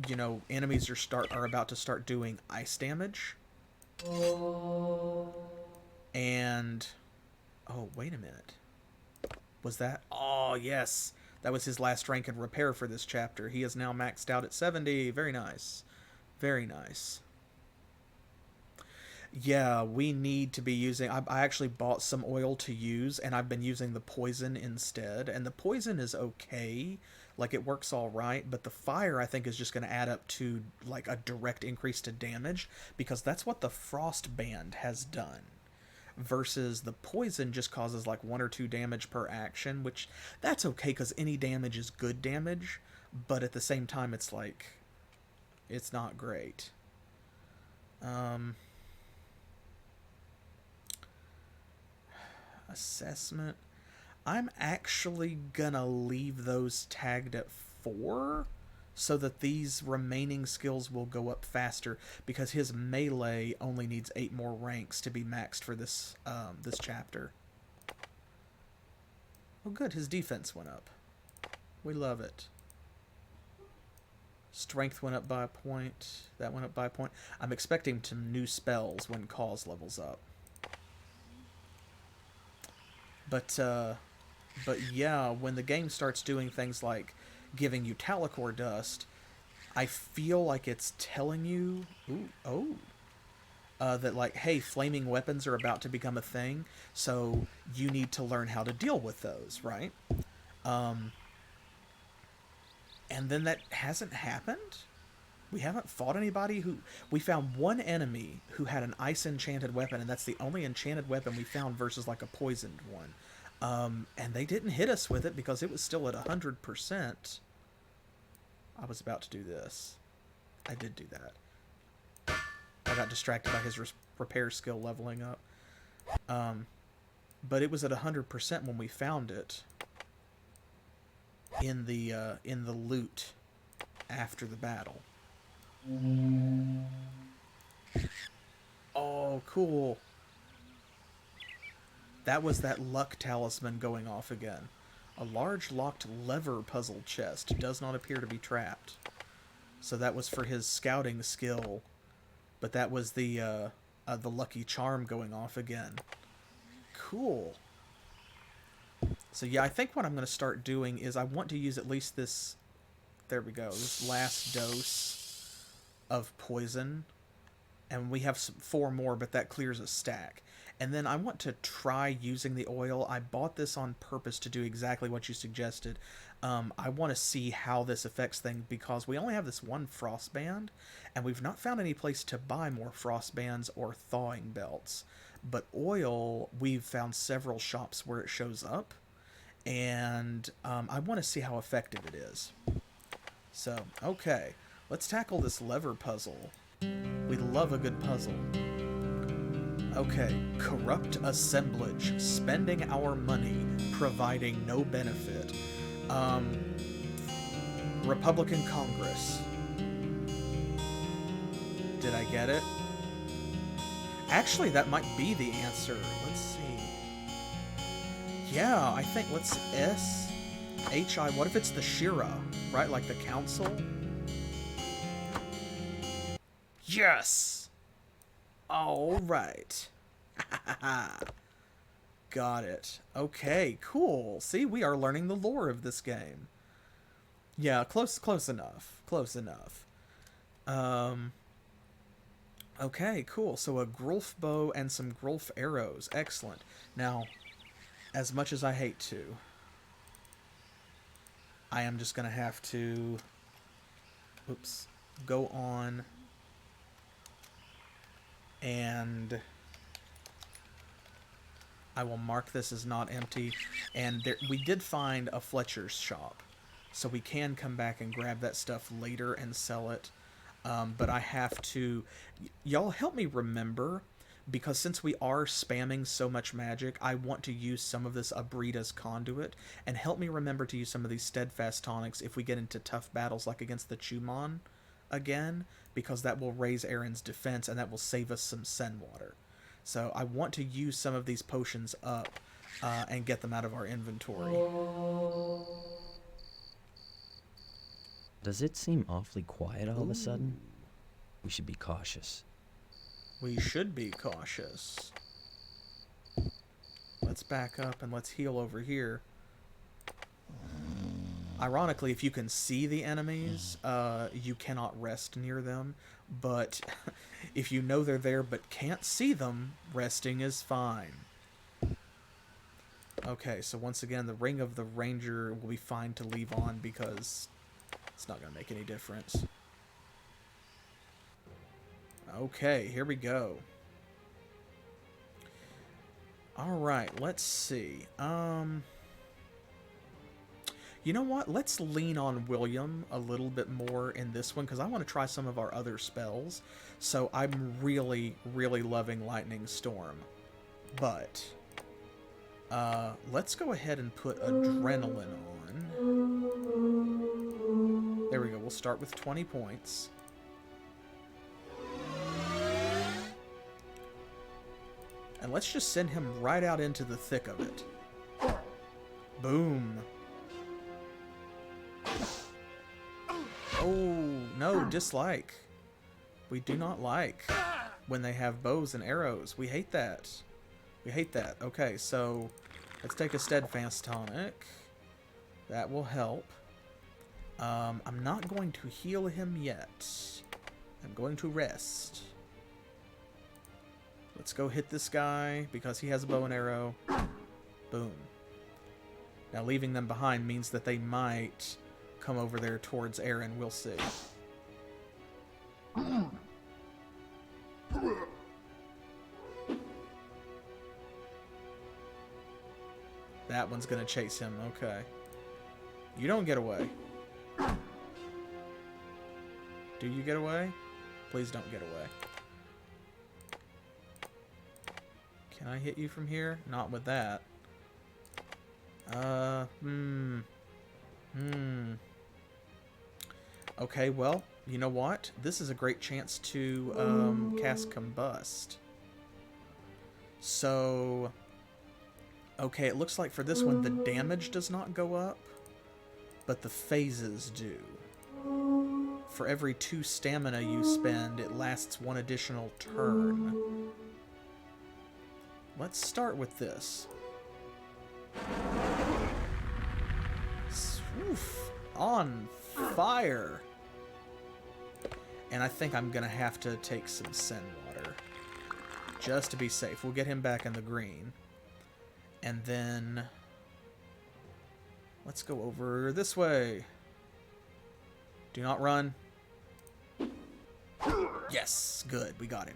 you know, enemies are about to start doing ice damage. And... Oh, wait a minute. Was that... Oh, yes. That was his last rank in repair for this chapter. He is now maxed out at 70. Very nice. Very nice. Yeah, we need to be using... I actually bought some oil to use, and I've been using the poison instead. And the poison is okay. Like, it works all right. But the fire, I think, is just going to add up to, like, a direct increase to damage. Because that's what the frost band has done. Versus the poison just causes, like, 1 or 2 damage per action. Which, that's okay, because any damage is good damage. But at the same time, it's like... It's not great. Assessment. I'm actually gonna leave those tagged at 4 so that these remaining skills will go up faster because his melee only needs 8 more ranks to be maxed for this this chapter. Oh good, his defense went up. We love it. Strength went up by a point. That went up by a point. I'm expecting some new spells when cause levels up. But yeah, when the game starts doing things like giving you Talakor dust, I feel like it's telling you, that like, hey, flaming weapons are about to become a thing, so you need to learn how to deal with those, right? And then that hasn't happened. We haven't fought anybody who... We found one enemy who had an ice enchanted weapon, and that's the only enchanted weapon we found versus like a poisoned one. And they didn't hit us with it because it was still at 100%. I was about to do this. I did do that. I got distracted by his repair skill leveling up. But it was at 100% when we found it. In the loot after the battle. Oh, cool. That was that luck talisman going off again. A large locked lever puzzle chest does not appear to be trapped. So that was for his scouting skill, but that was the lucky charm going off again. Cool. So yeah, I think what I'm going to start doing is I want to use at least this, there we go, this last dose of poison. And we have 4 more, but that clears a stack. And then I want to try using the oil. I bought this on purpose to do exactly what you suggested. I want to see how this affects things because we only have this one frost band, and we've not found any place to buy more frost bands or thawing belts. But oil, we've found several shops where it shows up, and I want to see how effective it is. So, okay, let's tackle this lever puzzle. We love a good puzzle. Okay, corrupt assemblage, spending our money, providing no benefit. Republican Congress. Did I get it? Actually, that might be the answer. Let's see. Yeah, I think, let's S-H-I, what if it's the Shira, right? Like the council? Yes! Alright. Got it. Okay, cool. See, we are learning the lore of this game. Yeah, close enough. Close enough. Okay, cool. So a Grulf bow and some Grulf arrows. Excellent. Now, as much as I hate to, I am just going to have to, go on and I will mark this as not empty. And there, we did find a Fletcher's shop, so we can come back and grab that stuff later and sell it. But I have to... Y'all help me remember, because since we are spamming so much magic, I want to use some of this Abrida's conduit, and help me remember to use some of these steadfast tonics if we get into tough battles like against the Chumon again, because that will raise Aren's defense, and that will save us some Sen water. So I want to use some of these potions up and get them out of our inventory. Does it seem awfully quiet all of a sudden? We should be cautious. We should be cautious. Let's back up and let's heal over here. Ironically, if you can see the enemies, you cannot rest near them. But if you know they're there but can't see them, resting is fine. Okay, so once again, the Ring of the Ranger will be fine to leave on because it's not going to make any difference. Okay, here we go. Alright, let's see. You know what? Let's lean on William a little bit more in this one, because I want to try some of our other spells. So I'm really, really loving Lightning Storm. But let's go ahead and put Adrenaline on. There we go. We'll start with 20 points. And let's just send him right out into the thick of it. Boom. Oh, no, dislike. We do not like when they have bows and arrows. We hate that. We hate that. Okay, so let's take a Steadfast tonic. That will help. I'm not going to heal him yet. I'm going to rest. Let's go hit this guy because he has a bow and arrow. Boom. Now leaving them behind means that they might come over there towards Aren. We'll see. That one's gonna chase him. Okay. You don't get away. Do you get away? Please don't get away. Can I hit you from here? Not with that. Okay, well, you know what? This is a great chance to cast Combust. So, okay, it looks like for this one the damage does not go up, but the phases do. For every 2 stamina you spend, it lasts 1 additional turn. Let's start with this. Oof, on fire. And I think I'm gonna have to take some Sen water just to be safe. We'll get him back in the green. And then let's go over this way. Do not run. Yes, good. We got him.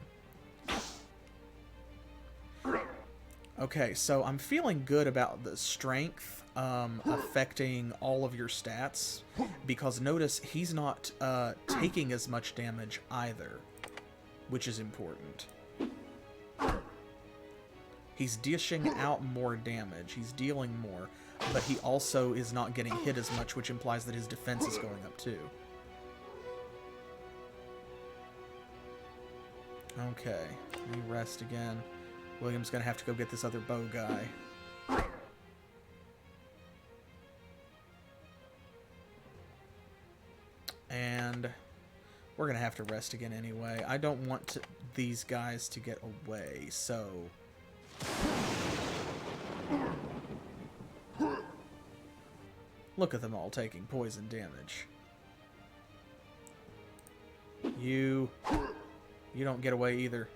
Okay, so I'm feeling good about the strength affecting all of your stats, because notice he's not taking as much damage either, which is important. He's dishing out more damage, he's dealing more, but he also is not getting hit as much, which implies that his defense is going up too. Okay, let me rest again. William's gonna have to go get this other bow guy. And we're gonna have to rest again anyway. I don't want these guys to get away, so... Look at them all taking poison damage. You don't get away either.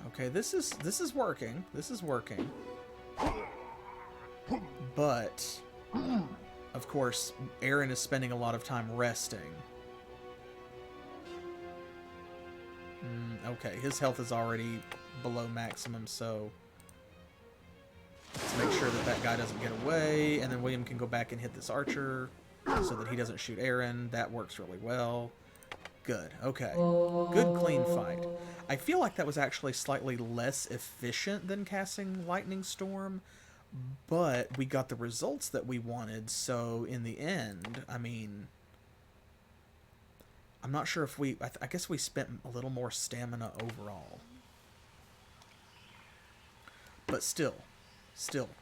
Okay, this is working. This is working. But of course, Aren is spending a lot of time resting. Okay, his health is already below maximum, so let's make sure that that guy doesn't get away, and then William can go back and hit this archer so that he doesn't shoot Aren. That works really well. Good. Okay. Good, clean fight. I feel like that was actually slightly less efficient than casting Lightning Storm, but we got the results that we wanted, so in the end, I mean... I'm not sure if we... I guess we spent a little more stamina overall. But still,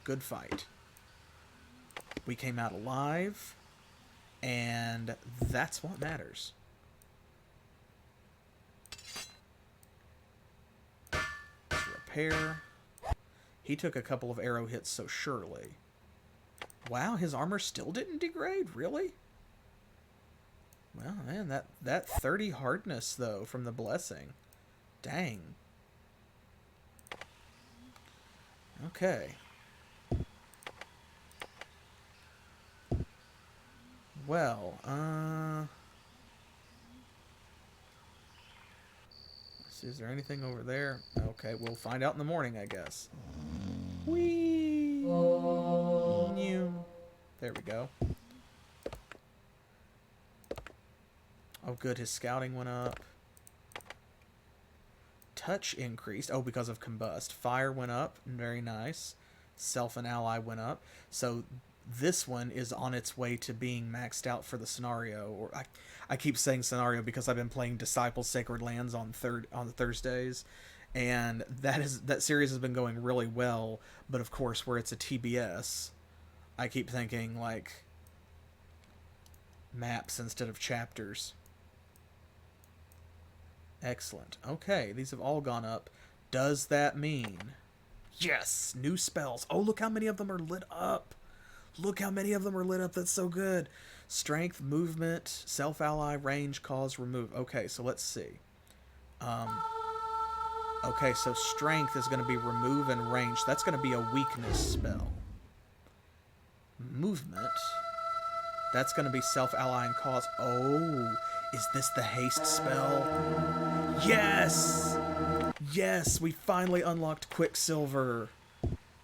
good fight. We came out alive, and that's what matters. Let's repair. He took a couple of arrow hits, so surely. Wow, his armor still didn't degrade? Really? Well, man, that 30 hardness, though, from the blessing. Dang. Okay. Well, let's see, is there anything over there? Okay, we'll find out in the morning, I guess. Whee! New. There we go. Oh, good, his scouting went up. Touch increased. Oh, because of combust. Fire went up. Very nice. Self and ally went up. So this one is on its way to being maxed out for the scenario. Or I keep saying scenario because I've been playing Disciple Sacred Lands on Thursdays, and that series has been going really well. But of course, where it's a TBS, I keep thinking like maps instead of chapters. Excellent. Okay, these have all gone up. Does that mean... Yes! New spells. Oh, look how many of them are lit up. Look how many of them are lit up. That's so good. Strength, movement, self-ally, range, cause, remove. Okay, so let's see. Okay, so strength is going to be remove and range. That's going to be a weakness spell. Movement. That's going to be self-ally and cause. Oh... Is this the haste spell? Yes! Yes, we finally unlocked Quicksilver.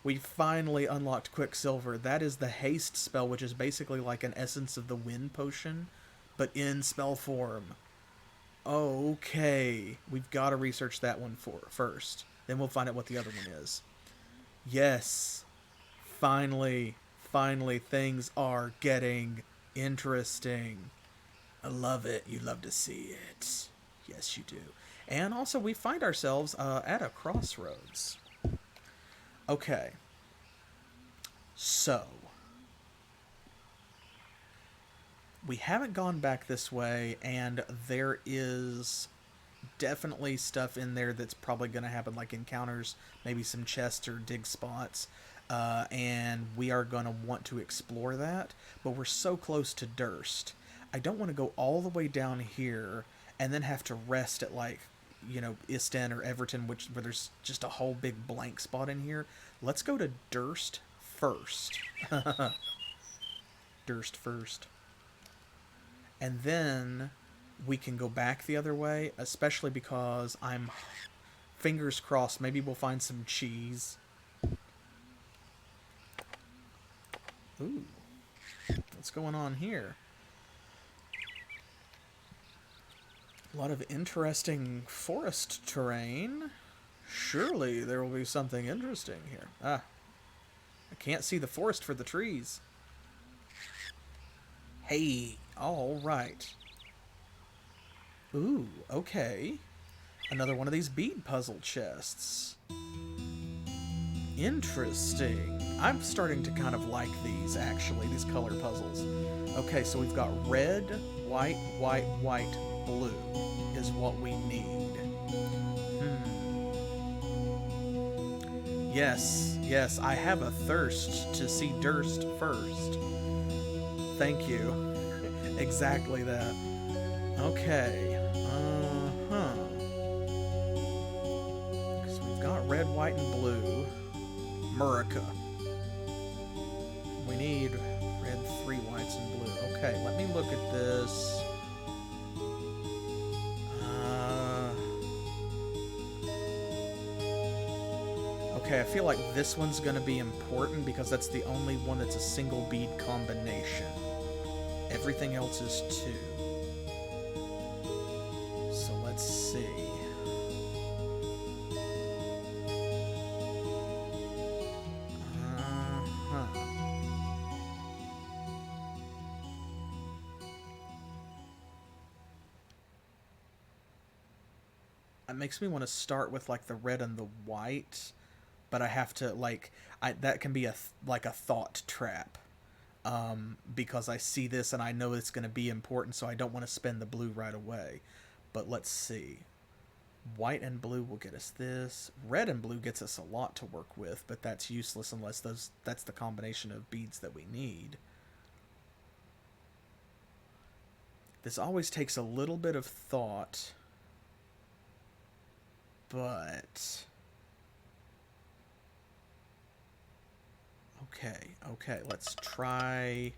We finally unlocked Quicksilver. That is the haste spell, which is basically like an Essence of the Wind potion, but in spell form. Okay. We've got to research that one first. Then we'll find out what the other one is. Yes. Finally, things are getting interesting. I love it. You love to see it. Yes, you do. And also, we find ourselves at a crossroads. Okay. So. We haven't gone back this way, and there is definitely stuff in there that's probably going to happen, like encounters, maybe some chests or dig spots. And we are going to want to explore that. But we're so close to Durst. I don't want to go all the way down here and then have to rest at, like, you know, Isten or Everton, where there's just a whole big blank spot in here. Let's go to Durst first. Durst first. And then we can go back the other way, especially because I'm fingers crossed, maybe we'll find some cheese. Ooh. What's going on here? A lot of interesting forest terrain. Surely there will be something interesting here. Ah. I can't see the forest for the trees. Hey, all right. Ooh, okay. Another one of these bead puzzle chests. Interesting. I'm starting to kind of like these, actually, these color puzzles. Okay, so we've got red, white, white, white, blue is what we need. Yes, yes, I have a thirst to see Durst first. Thank you. Exactly that. Okay. So we've got red, white, and blue. Murica. We need red, 3 whites, and blue. Okay, let me look at this. Okay, I feel like this one's going to be important because that's the only one that's a single bead combination. Everything else is 2. So let's see. It makes me want to start with like the red and the white, but I have to like that can be like a thought trap, because I see this and I know it's going to be important, so I don't want to spend the blue right away. But let's see. White and blue will get us this. Red and blue gets us a lot to work with, but that's useless unless that's the combination of beads that we need. This always takes a little bit of thought, but okay, let's try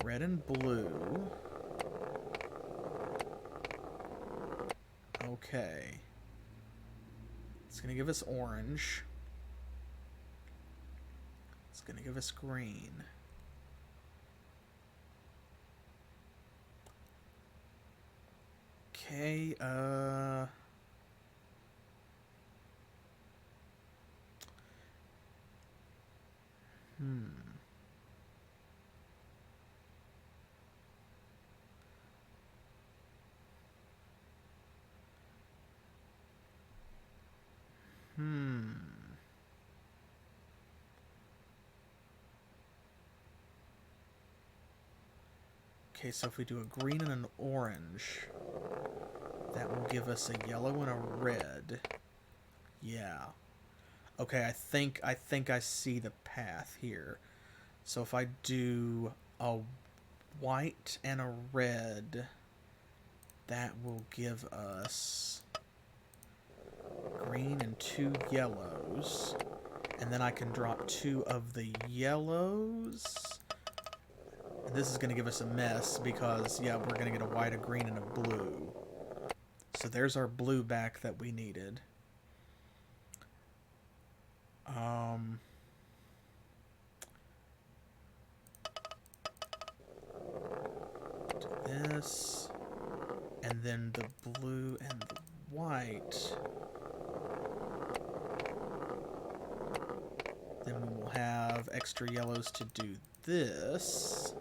red and blue. Okay. It's going to give us orange. It's going to give us green. Okay, Okay, so if we do a green and an orange, that will give us a yellow and a red. Yeah. Okay, I think I see the path here. So if I do a white and a red, that will give us green and 2 yellows. And then I can drop 2 of the yellows. And this is going to give us a mess because, yeah, we're going to get a white, a green, and a blue. So there's our blue back that we needed. Do this. And then the blue and the white. Then we will have extra yellows to do this.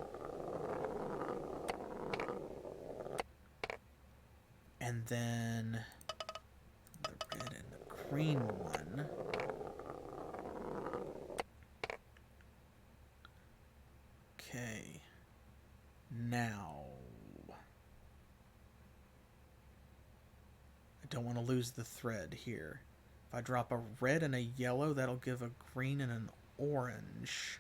And then the red and the green one. Okay. Now, I don't want to lose the thread here. If I drop a red and a yellow, that'll give a green and an orange.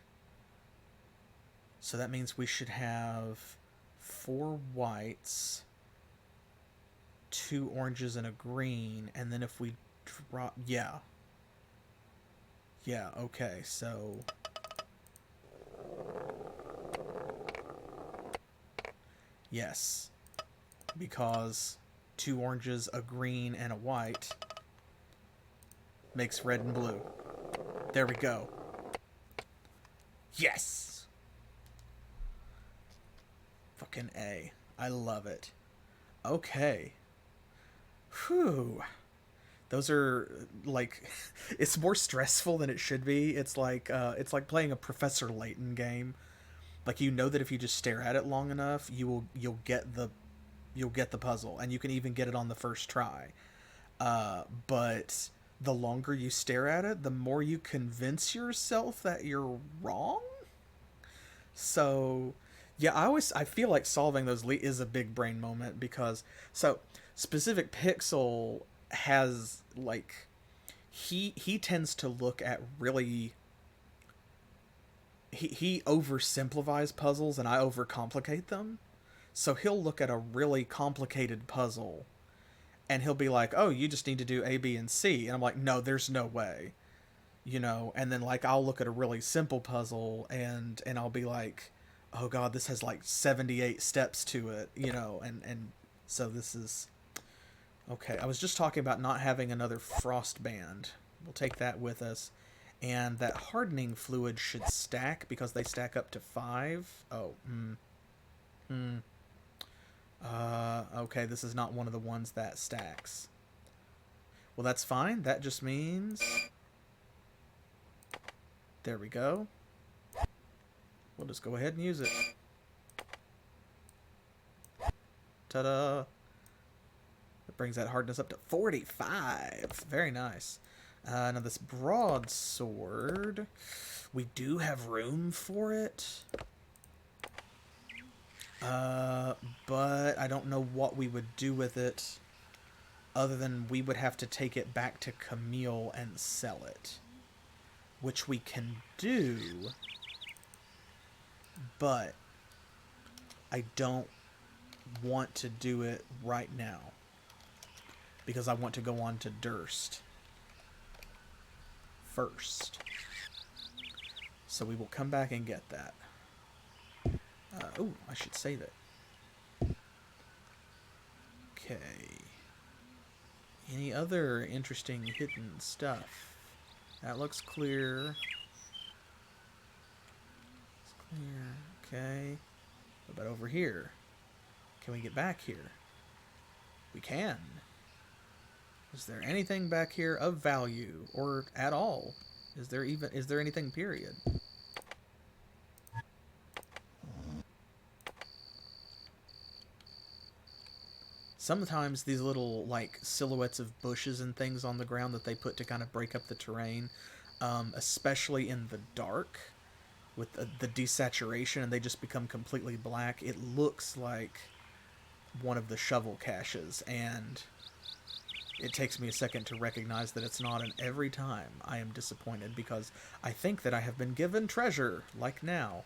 So that means we should have 4 whites, 2 oranges, and a green. And then if we drop... Yeah. Yeah, okay, so... Yes. Because 2 oranges, a green, and a white makes red and blue. There we go. Yes! Fucking A. I love it. Okay. Whew. Those are, like, it's more stressful than it should be. It's like playing a Professor Layton game. Like, you know that if you just stare at it long enough, you'll get the puzzle, and you can even get it on the first try. But the longer you stare at it, the more you convince yourself that you're wrong. So, yeah, I feel like solving those is a big brain moment, because Specific Pixel has, like, he tends to look at really... He oversimplifies puzzles, and I overcomplicate them. So he'll look at a really complicated puzzle, and he'll be like, oh, you just need to do A, B, and C. And I'm like, no, there's no way. You know, and then, like, I'll look at a really simple puzzle, and I'll be like, oh god, this has like 78 steps to it, you know, and so this is... Okay, I was just talking about not having another frost band. We'll take that with us. And that hardening fluid should stack, because they stack up to 5. Oh, okay, this is not one of the ones that stacks. Well, that's fine. That just means... There we go. We'll just go ahead and use it. Ta-da! That brings that hardness up to 45. Very nice. Now this broadsword, we do have room for it. But I don't know what we would do with it, other than we would have to take it back to Camille and sell it. Which we can do, but I don't want to do it right now, because I want to go on to Durst first. So we will come back and get that. Oh, I should save it. Okay. Any other interesting hidden stuff? That looks clear. It's clear. Okay. What about over here? Can we get back here? We can. Is there anything back here of value, or at all? Is there anything, period? Sometimes these little, like, silhouettes of bushes and things on the ground that they put to kind of break up the terrain, especially in the dark, with the desaturation, and they just become completely black, it looks like one of the shovel caches, and it takes me a second to recognize that it's not, and every time I am disappointed, because I think that I have been given treasure, like now,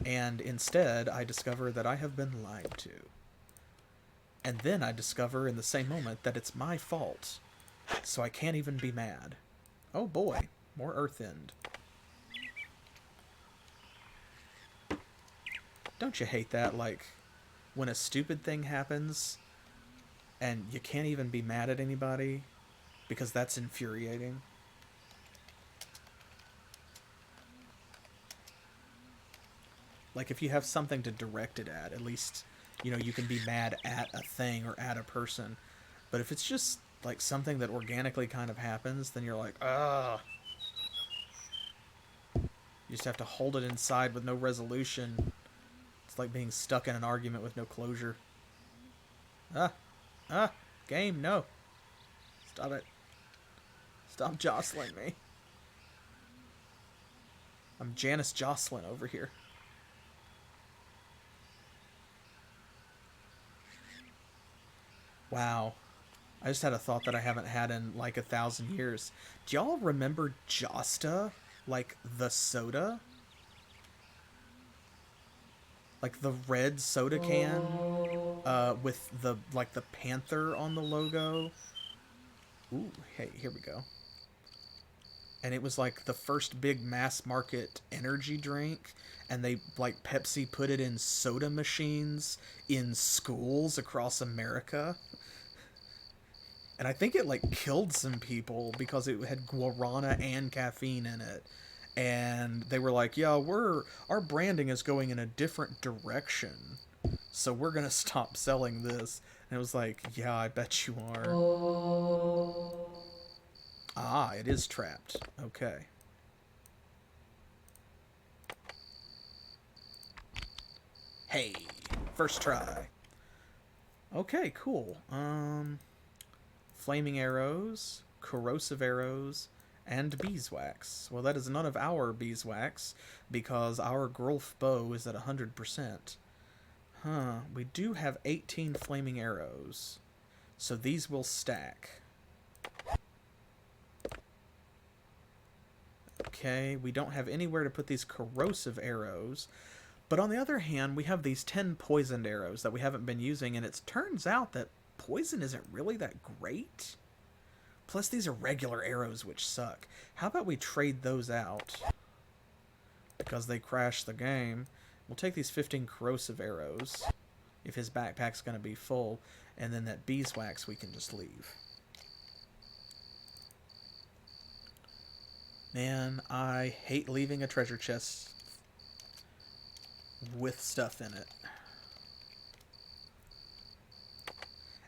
and instead I discover that I have been lied to. And then I discover in the same moment that it's my fault, so I can't even be mad. Oh boy, more Earth End. Don't you hate that, like, when a stupid thing happens and you can't even be mad at anybody, because that's infuriating? Like, if you have something to direct it at least, you know, you can be mad at a thing or at a person. But if it's just, like, something that organically kind of happens, then you're like, ugh. You just have to hold it inside with no resolution. It's like being stuck in an argument with no closure. Game, no. Stop it. Stop jostling me. I'm Janice Jocelyn over here. Wow. I just had a thought that I haven't had in like 1,000 years. Do y'all remember Josta? Like the soda? like the red soda can with the panther on the logo. Ooh, hey, here we go. And it was like the first big mass market energy drink, and they, like, Pepsi put it in soda machines in schools across America. And I think it, like, killed some people because it had guarana and caffeine in it. And they were like, yeah, our branding is going in a different direction, so we're gonna stop selling this. And it was like, yeah, I bet you are. Ah, it is trapped. Okay. Hey, first try. Okay, cool. Flaming arrows, corrosive arrows, and beeswax. Well, that is none of our beeswax, because our Grolf bow is at 100%. Huh, we do have 18 flaming arrows, so these will stack. Okay, we don't have anywhere to put these corrosive arrows, but on the other hand, we have these 10 poisoned arrows that we haven't been using, and it turns out that poison isn't really that great. Plus, these are regular arrows, which suck. How about we trade those out? Because they crash the game. We'll take these 15 corrosive arrows, if his backpack's going to be full, and then that beeswax we can just leave. Man, I hate leaving a treasure chest with stuff in it.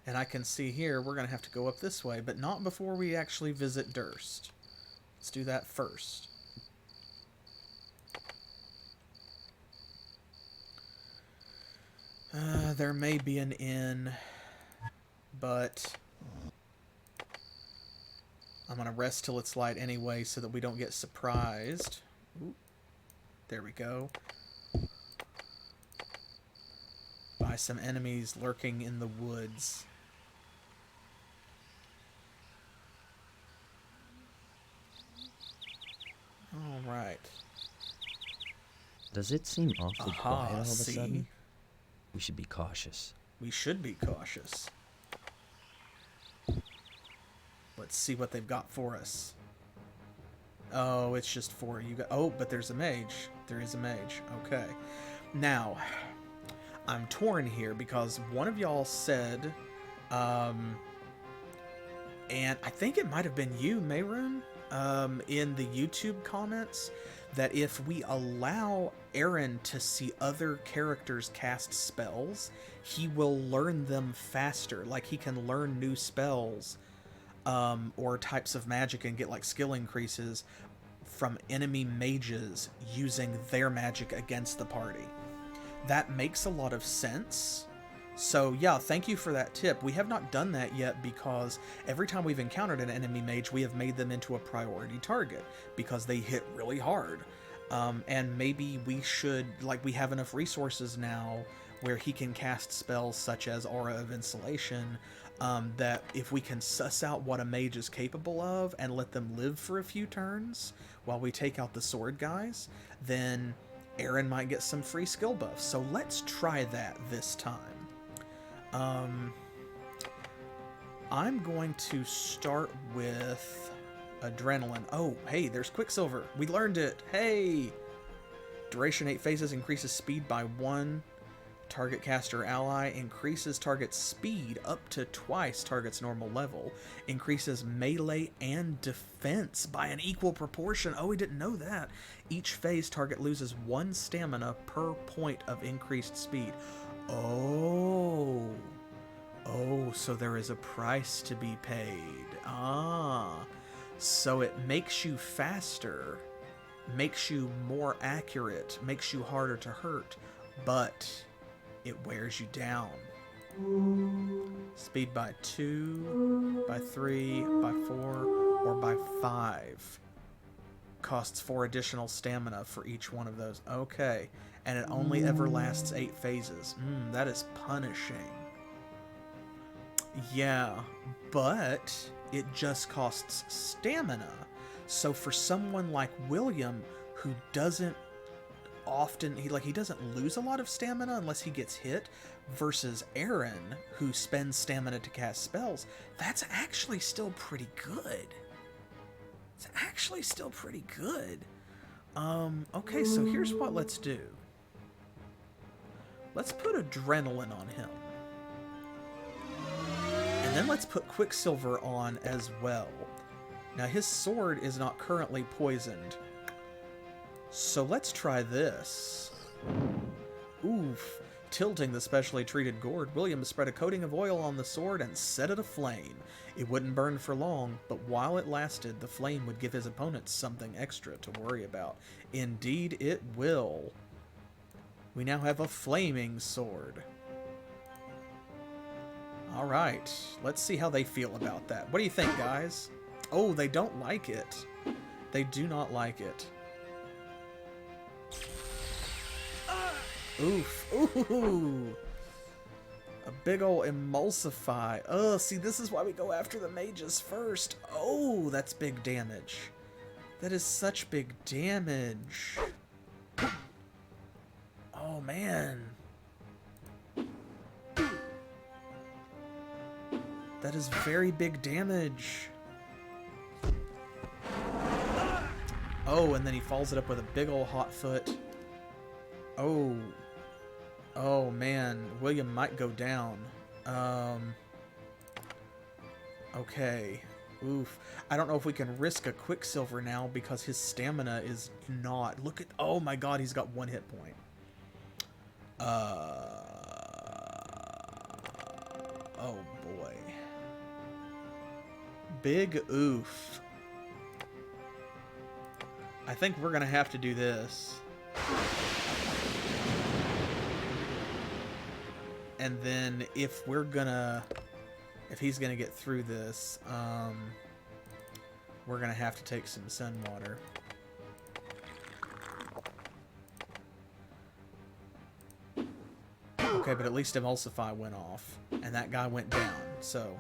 And I can see here we're going to have to go up this way, but not before we actually visit Durst. Let's do that first. There may be an inn, but I'm going to rest till it's light anyway so that we don't get surprised. Ooh, there we go. By some enemies lurking in the woods. Alright. Does it seem awfully quiet all of a see? sudden? We should be cautious. We should be cautious. Let's see what they've got for us. Oh, it's just for you guys. Oh, but there's a mage. There is a mage. Okay. Now, I'm torn here because one of y'all said, and I think it might have been you, Mayroon, in the YouTube comments, that if we allow Aren to see other characters cast spells, he will learn them faster. Like, he can learn new spells or types of magic and get, like, skill increases from enemy mages using their magic against the party. That makes a lot of sense. So yeah, thank you for that tip. We have not done that yet because every time we've encountered an enemy mage, we have made them into a priority target because they hit really hard. And maybe we should, like, we have enough resources now where he can cast spells such as Aura of Insulation, that if we can suss out what a mage is capable of and let them live for a few turns while we take out the sword guys, then Aren might get some free skill buffs. So let's try that this time. I'm going to start with Adrenaline. Oh, hey, there's Quicksilver. We learned it. Hey! Duration 8 phases, increases speed by 1. Target caster ally increases target speed up to twice target's normal level. Increases melee and defense by an equal proportion. Oh, we didn't know that. Each phase target loses 1 stamina per point of increased speed. Oh, so there is a price to be paid. Ah, so it makes you faster, makes you more accurate, makes you harder to hurt, but it wears you down. Speed by 2, by 3, by 4, or by 5. Costs 4 additional stamina for each one of those. Okay. And it only ever lasts 8 phases. That is punishing. Yeah, but it just costs stamina. So for someone like William, who doesn't often, he doesn't lose a lot of stamina unless he gets hit, versus Aren, who spends stamina to cast spells. That's actually still pretty good. It's actually still pretty good. Okay, so here's what let's do. Let's put adrenaline on him. And then let's put Quicksilver on as well. Now his sword is not currently poisoned. So let's try this. Oof. Tilting the specially treated gourd, William spread a coating of oil on the sword and set it aflame. It wouldn't burn for long, but while it lasted, the flame would give his opponents something extra to worry about. Indeed it will. We now have a flaming sword. Alright, let's see how they feel about that. What do you think, guys? Oh, they don't like it. They do not like it. Oof. Ooh. A big ol' emulsify. Oh, see, this is why we go after the mages first. Oh, that's big damage. That is such big damage. Oh, man. That is very big damage. Oh, and then he follows it up with a big ol' hot foot. Oh. Oh, man. William might go down. Okay. Oof. I don't know if we can risk a Quicksilver now because his stamina is not. Look at... Oh, my God. He's got 1 hit point. Oh, boy. Big oof. I think we're going to have to do this. And then if he's gonna get through this, we're gonna have to take some sun water. Okay, but at least Emulsify went off, and that guy went down, so...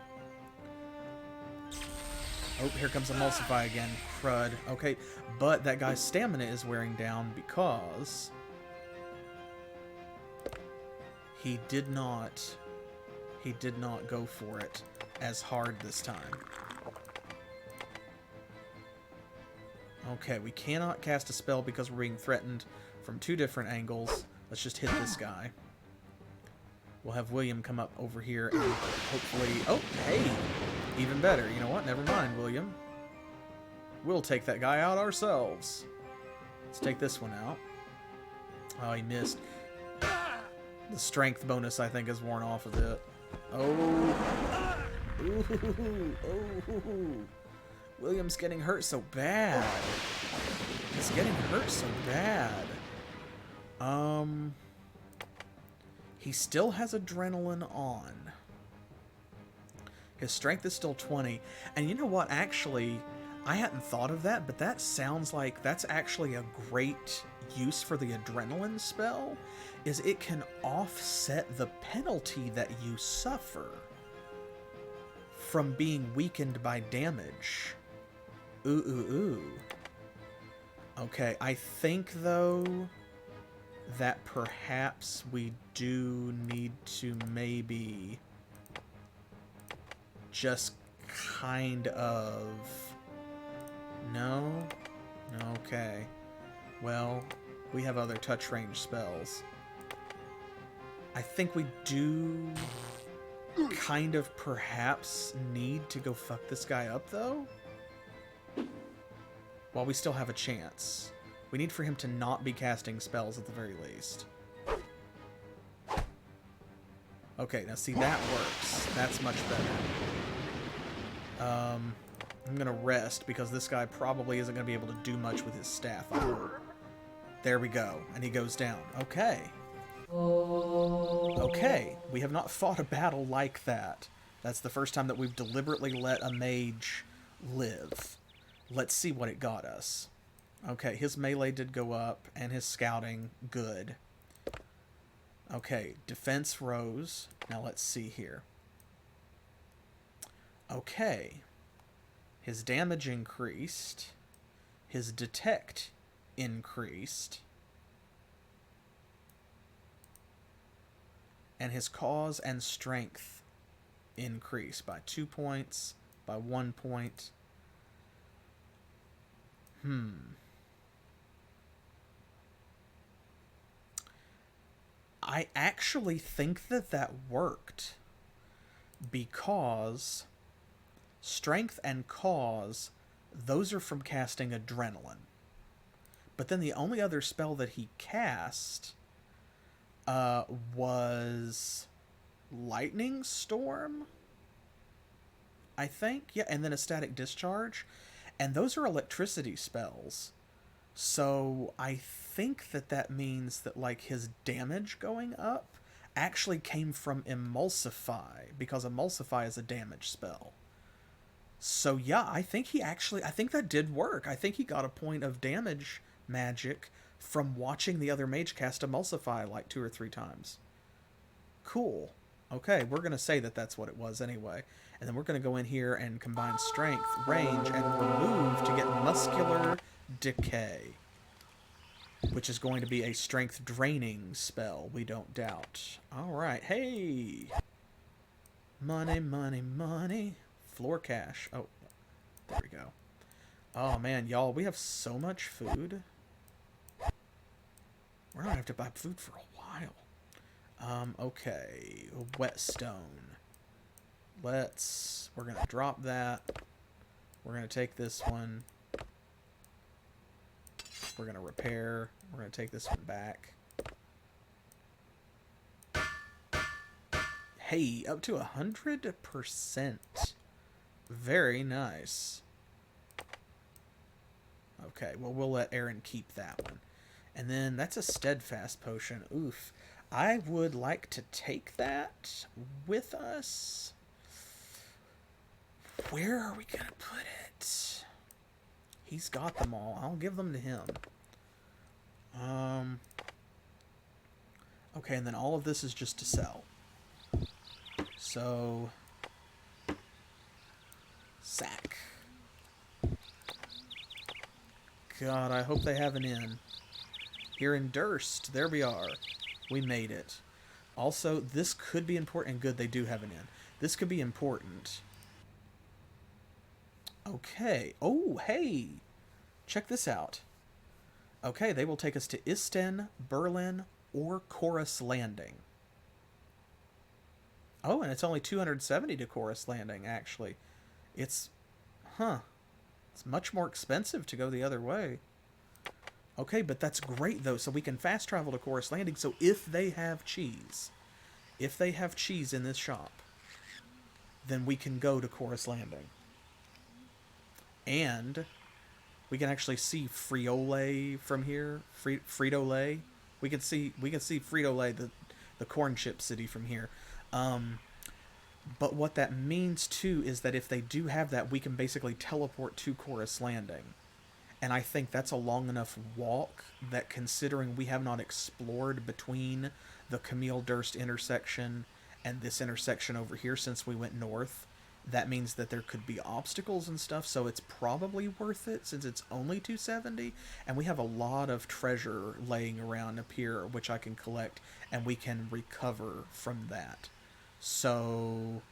Oh, here comes Emulsify again. Crud. Okay, but that guy's stamina is wearing down because... He did not go for it as hard this time. Okay, we cannot cast a spell because we're being threatened from 2 different angles. Let's just hit this guy. We'll have William come up over here and hopefully... Oh, hey! Even better. You know what? Never mind, William. We'll take that guy out ourselves. Let's take this one out. Oh, he missed. The strength bonus, I think, is worn off of it. Oh. Ooh. Oh. William's getting hurt so bad. He's getting hurt so bad. He still has adrenaline on. His strength is still 20. And you know what? Actually, I hadn't thought of that, but that sounds like that's actually a great use for the adrenaline spell. Is it can offset the penalty that you suffer from being weakened by damage. Ooh. Okay, I think, though, that perhaps we do need to maybe just kind of... No? Okay. Well, we have other touch range spells. I think we do kind of perhaps need to go fuck this guy up, though. While we still have a chance. We need for him to not be casting spells at the very least. Okay, now see, that works. That's much better. I'm gonna rest because this guy probably isn't gonna be able to do much with his staff. Oh. There we go. And he goes down. Okay. Okay. We have not fought a battle like that. That's the first time that we've deliberately let a mage live. Let's see what it got us. Okay, his melee did go up, and his scouting, good. Okay, defense rose. Now let's see here. Okay. His damage increased. His detect increased. And his cause and strength increase by 2 points, by 1 point. I actually think that worked, because strength and cause, those are from casting adrenaline. But then the only other spell that he cast was Lightning Storm, I think. Yeah, and then a Static Discharge. And those are electricity spells. So I think that means that, like, his damage going up actually came from Emulsify, because Emulsify is a damage spell. So yeah, I think that did work. I think he got a point of damage magic from watching the other mage cast Emulsify like 2 or 3 times. Cool. Okay, we're going to say that that's what it was anyway. And then we're going to go in here and combine strength, range, and remove to get muscular decay, which is going to be a strength draining spell, we don't doubt. All right, hey! Money, money, money. Floor cash. Oh, there we go. Oh man, y'all, we have so much food. We're gonna have to buy food for a while. Okay, whetstone. We're gonna drop that. We're gonna take this one. We're gonna repair. We're gonna take this one back. Hey, up to 100%. Very nice. Okay, well, we'll let Aren keep that one. And then that's a Steadfast Potion. Oof. I would like to take that with us. Where are we going to put it? He's got them all. I'll give them to him. Okay, and then all of this is just to sell. So, sack. God, I hope they have an inn. Here in Durst, there we are. We made it. Also, this could be important, and good, they do have an inn. This could be important. Okay. Oh, hey! Check this out. Okay, they will take us to Isten, Berlin, or Chorus Landing. Oh, and it's only 270 to Chorus Landing, actually. It's much more expensive to go the other way. Okay, but that's great, though, so we can fast travel to Chorus Landing, so if they have cheese in this shop, then we can go to Chorus Landing. And we can actually see Friole from here. Frito-Lay. We can see Frito-Lay, the corn chip city, from here. But what that means, too, is that if they do have that, we can basically teleport to Chorus Landing. And I think that's a long enough walk that, considering we have not explored between the Camille Durst intersection and this intersection over here since we went north, that means that there could be obstacles and stuff, so it's probably worth it since it's only 270, and we have a lot of treasure laying around up here which I can collect, and we can recover from that. So,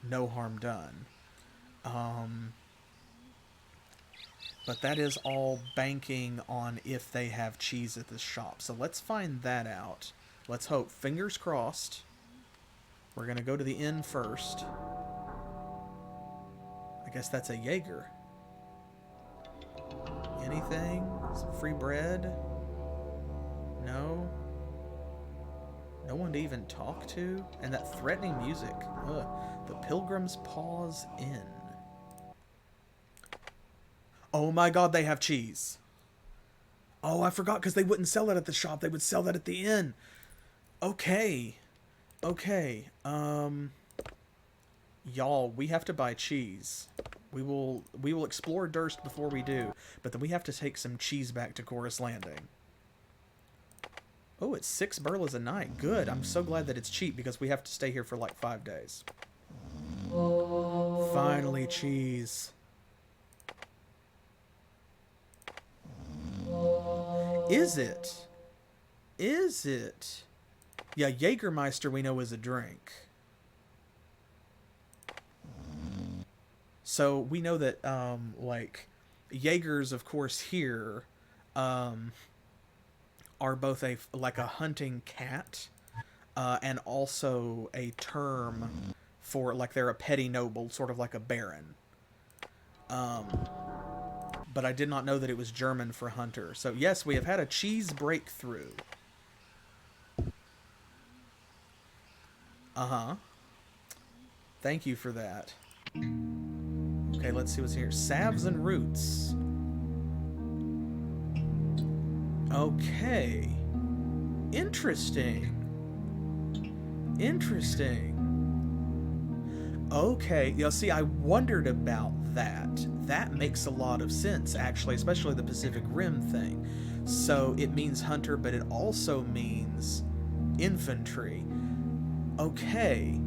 no harm done. But that is all banking on if they have cheese at this shop. So let's find that out. Let's hope. Fingers crossed. We're going to go to the inn first. I guess that's a Jaeger. Anything? Some free bread? No? No one to even talk to? And that threatening music. Ugh. The Pilgrim's Pause Inn. Oh my god, they have cheese. Oh, I forgot, because they wouldn't sell that at the shop. They would sell that at the inn. Okay. Okay. Y'all, we have to buy cheese. We will explore Durst before we do, but then we have to take some cheese back to Chorus Landing. Oh, it's 6 burlas a night. Good. I'm so glad that it's cheap, because we have to stay here for like 5 days. Finally, cheese. Is it? Is it? Yeah, Jägermeister we know is a drink. So we know that, like, Jaegers, of course, here are both a hunting cat and also a term for, like, they're a petty noble, sort of like a baron. But I did not know that it was German for hunter. So yes, we have had a cheese breakthrough. Uh-huh. Thank you for that. Okay, let's see what's here. Salves and roots. Okay. Interesting. Interesting. Okay, you know, see, I wondered about that. That makes a lot of sense, actually, especially the Pacific Rim thing. So it means hunter, but it also means infantry. Okay,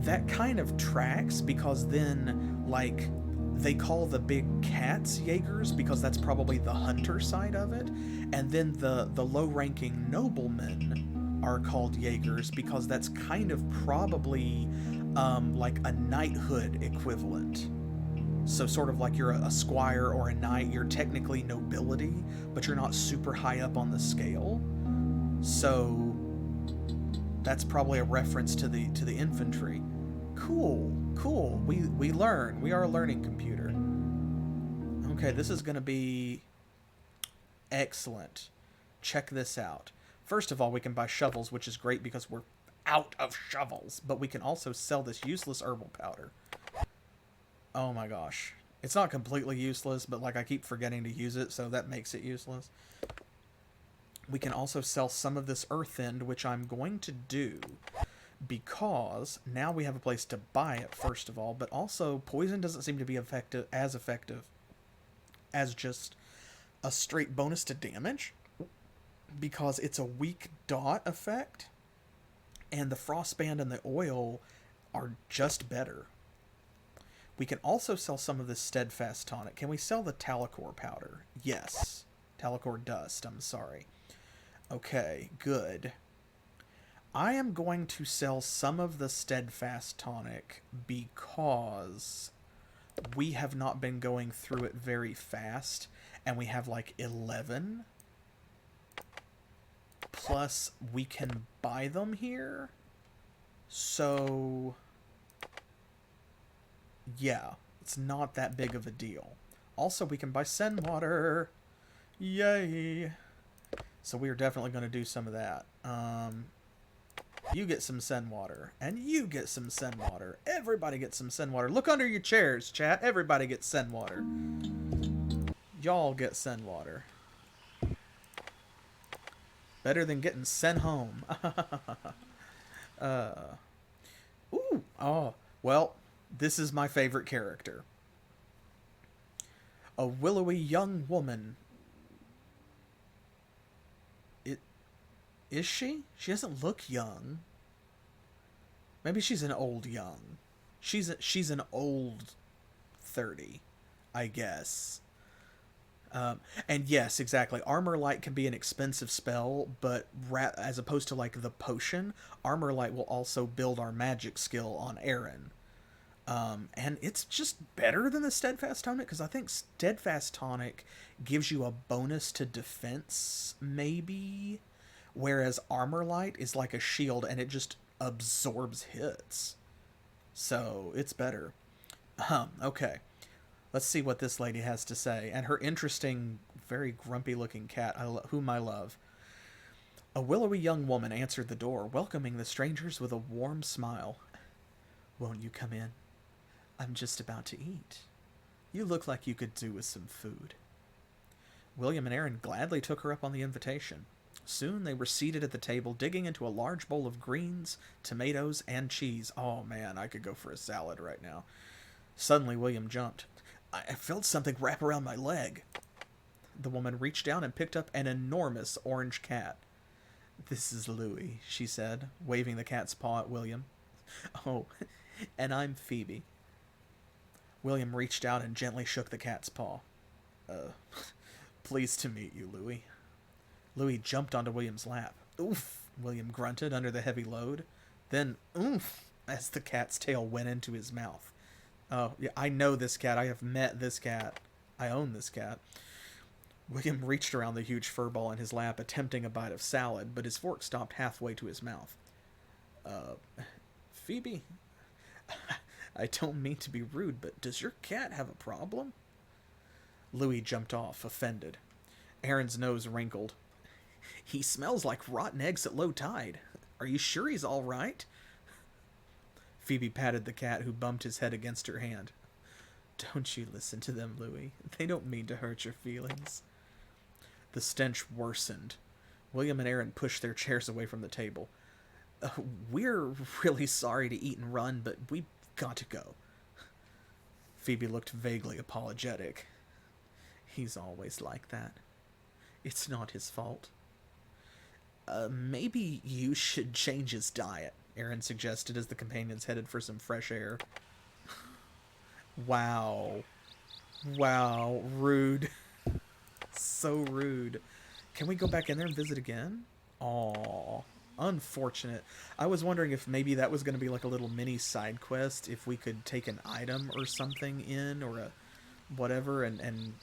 that kind of tracks, because then, like, they call the big cats Jaegers because that's probably the hunter side of it, and then the low-ranking noblemen are called Jaegers because that's kind of probably like a knighthood equivalent. So sort of like you're a squire or a knight, you're technically nobility, but you're not super high up on the scale. So that's probably a reference to the infantry. Cool, cool. We learn. We are a learning computer. Okay, this is going to be excellent. Check this out. First of all, we can buy shovels, which is great because we're out of shovels. But we can also sell this useless herbal powder. Oh my gosh. It's not completely useless, but like I keep forgetting to use it, so that makes it useless. We can also sell some of this earth end, which I'm going to do because now we have a place to buy it, first of all, but also poison doesn't seem to be effective as just a straight bonus to damage because it's a weak dot effect, and the frostband and the oil are just better. We can also sell some of this steadfast tonic. Can we sell the talcor powder? Yes. Talcor dust, I'm sorry. Okay, good. I am going to sell some of the steadfast tonic because we have not been going through it very fast, and we have like 11. Plus, we can buy them here. So, yeah, it's not that big of a deal. Also, we can buy send water. Yay. So we are definitely going to do some of that. You get some send water, and you get some send water. Everybody gets some send water. Look under your chairs, chat. Everybody gets send water. Y'all get send water. Better than getting sent home. Ooh. Oh. Well, this is my favorite character. A willowy young woman. Is she? She doesn't look young. Maybe she's an old young. She's an old 30, I guess. And yes, exactly. Armor Light can be an expensive spell, but as opposed to like the potion, Armor Light will also build our magic skill on Aren. And it's just better than the Steadfast Tonic, because I think Steadfast Tonic gives you a bonus to defense, maybe, whereas Armor Light is like a shield and it just absorbs hits. So it's better. Okay. Let's see what this lady has to say. And her interesting, very grumpy looking cat, whom I love. A willowy young woman answered the door, welcoming the strangers with a warm smile. Won't you come in? I'm just about to eat. You look like you could do with some food. William and Aren gladly took her up on the invitation. Soon they were seated at the table, digging into a large bowl of greens, tomatoes, and cheese. Oh man, I could go for a salad right now. Suddenly William jumped. I felt something wrap around my leg. The woman reached down and picked up an enormous orange cat. This is Louis, she said, waving the cat's paw at William. Oh, and I'm Phoebe. William reached out and gently shook the cat's paw. Pleased to meet you, Louis. Louis jumped onto William's lap. Oof, William grunted under the heavy load. Then, oomph, as the cat's tail went into his mouth. Oh, yeah, I know this cat. I have met this cat. I own this cat. William reached around the huge fur ball in his lap, attempting a bite of salad, but his fork stopped halfway to his mouth. Phoebe? I don't mean to be rude, but does your cat have a problem? Louis jumped off, offended. Aaron's nose wrinkled. He smells like rotten eggs at low tide. Are you sure he's all right? Phoebe patted the cat, who bumped his head against her hand. Don't you listen to them, Louis. They don't mean to hurt your feelings. The stench worsened. William and Aren pushed their chairs away from the table. We're really sorry to eat and run, but we've got to go. Phoebe looked vaguely apologetic. He's always like that. It's not his fault. Maybe you should change his diet, Aren suggested as the companions headed for some fresh air. Wow. Wow. Rude. So rude. Can we go back in there and visit again? Aw. Unfortunate. I was wondering if maybe that was going to be like a little mini side quest, if we could take an item or something in, or a whatever, and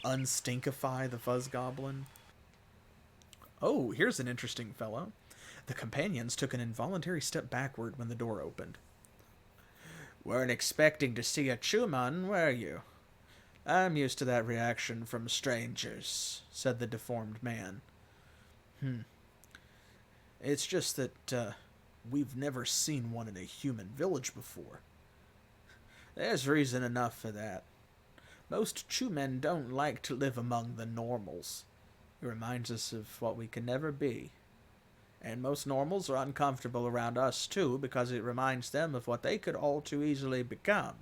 unstinkify the fuzz goblin. Oh, here's an interesting fellow. The companions took an involuntary step backward when the door opened. Weren't expecting to see a Chuman, were you? I'm used to that reaction from strangers, said the deformed man. It's just that we've never seen one in a human village before. There's reason enough for that. Most Chumen don't like to live among the normals. It reminds us of what we can never be. And most normals are uncomfortable around us, too, because it reminds them of what they could all too easily become.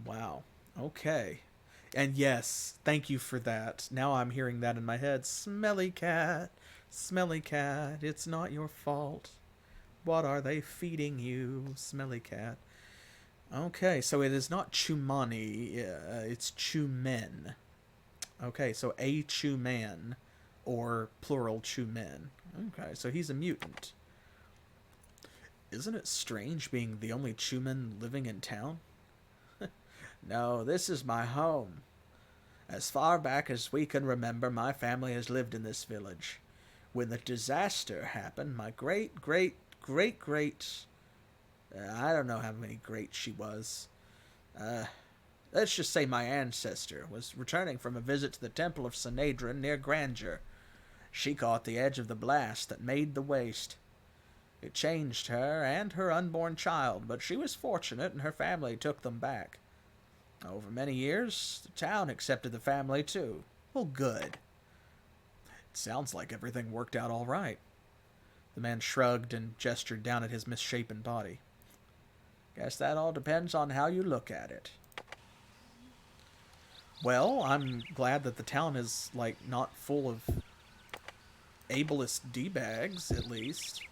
Wow. Okay. And yes, thank you for that. Now I'm hearing that in my head. Smelly cat, it's not your fault. What are they feeding you, smelly cat? Okay, so it is not Chumani, it's Chumen. Okay, so a Chuman, or plural Chumen. Okay, so he's a mutant. Isn't it strange being the only Chuman living in town? No, this is my home. As far back as we can remember, my family has lived in this village. When the disaster happened, my great, I don't know how many great she was. Let's just say my ancestor was returning from a visit to the Temple of Sanhedrin near Grandeur. She caught the edge of the blast that made the waste. It changed her and her unborn child, but she was fortunate and her family took them back. Over many years, the town accepted the family too. Well, good. It sounds like everything worked out all right. The man shrugged and gestured down at his misshapen body. Guess that all depends on how you look at it. Well, I'm glad that the town is, like, not full of ableist D-bags, at least.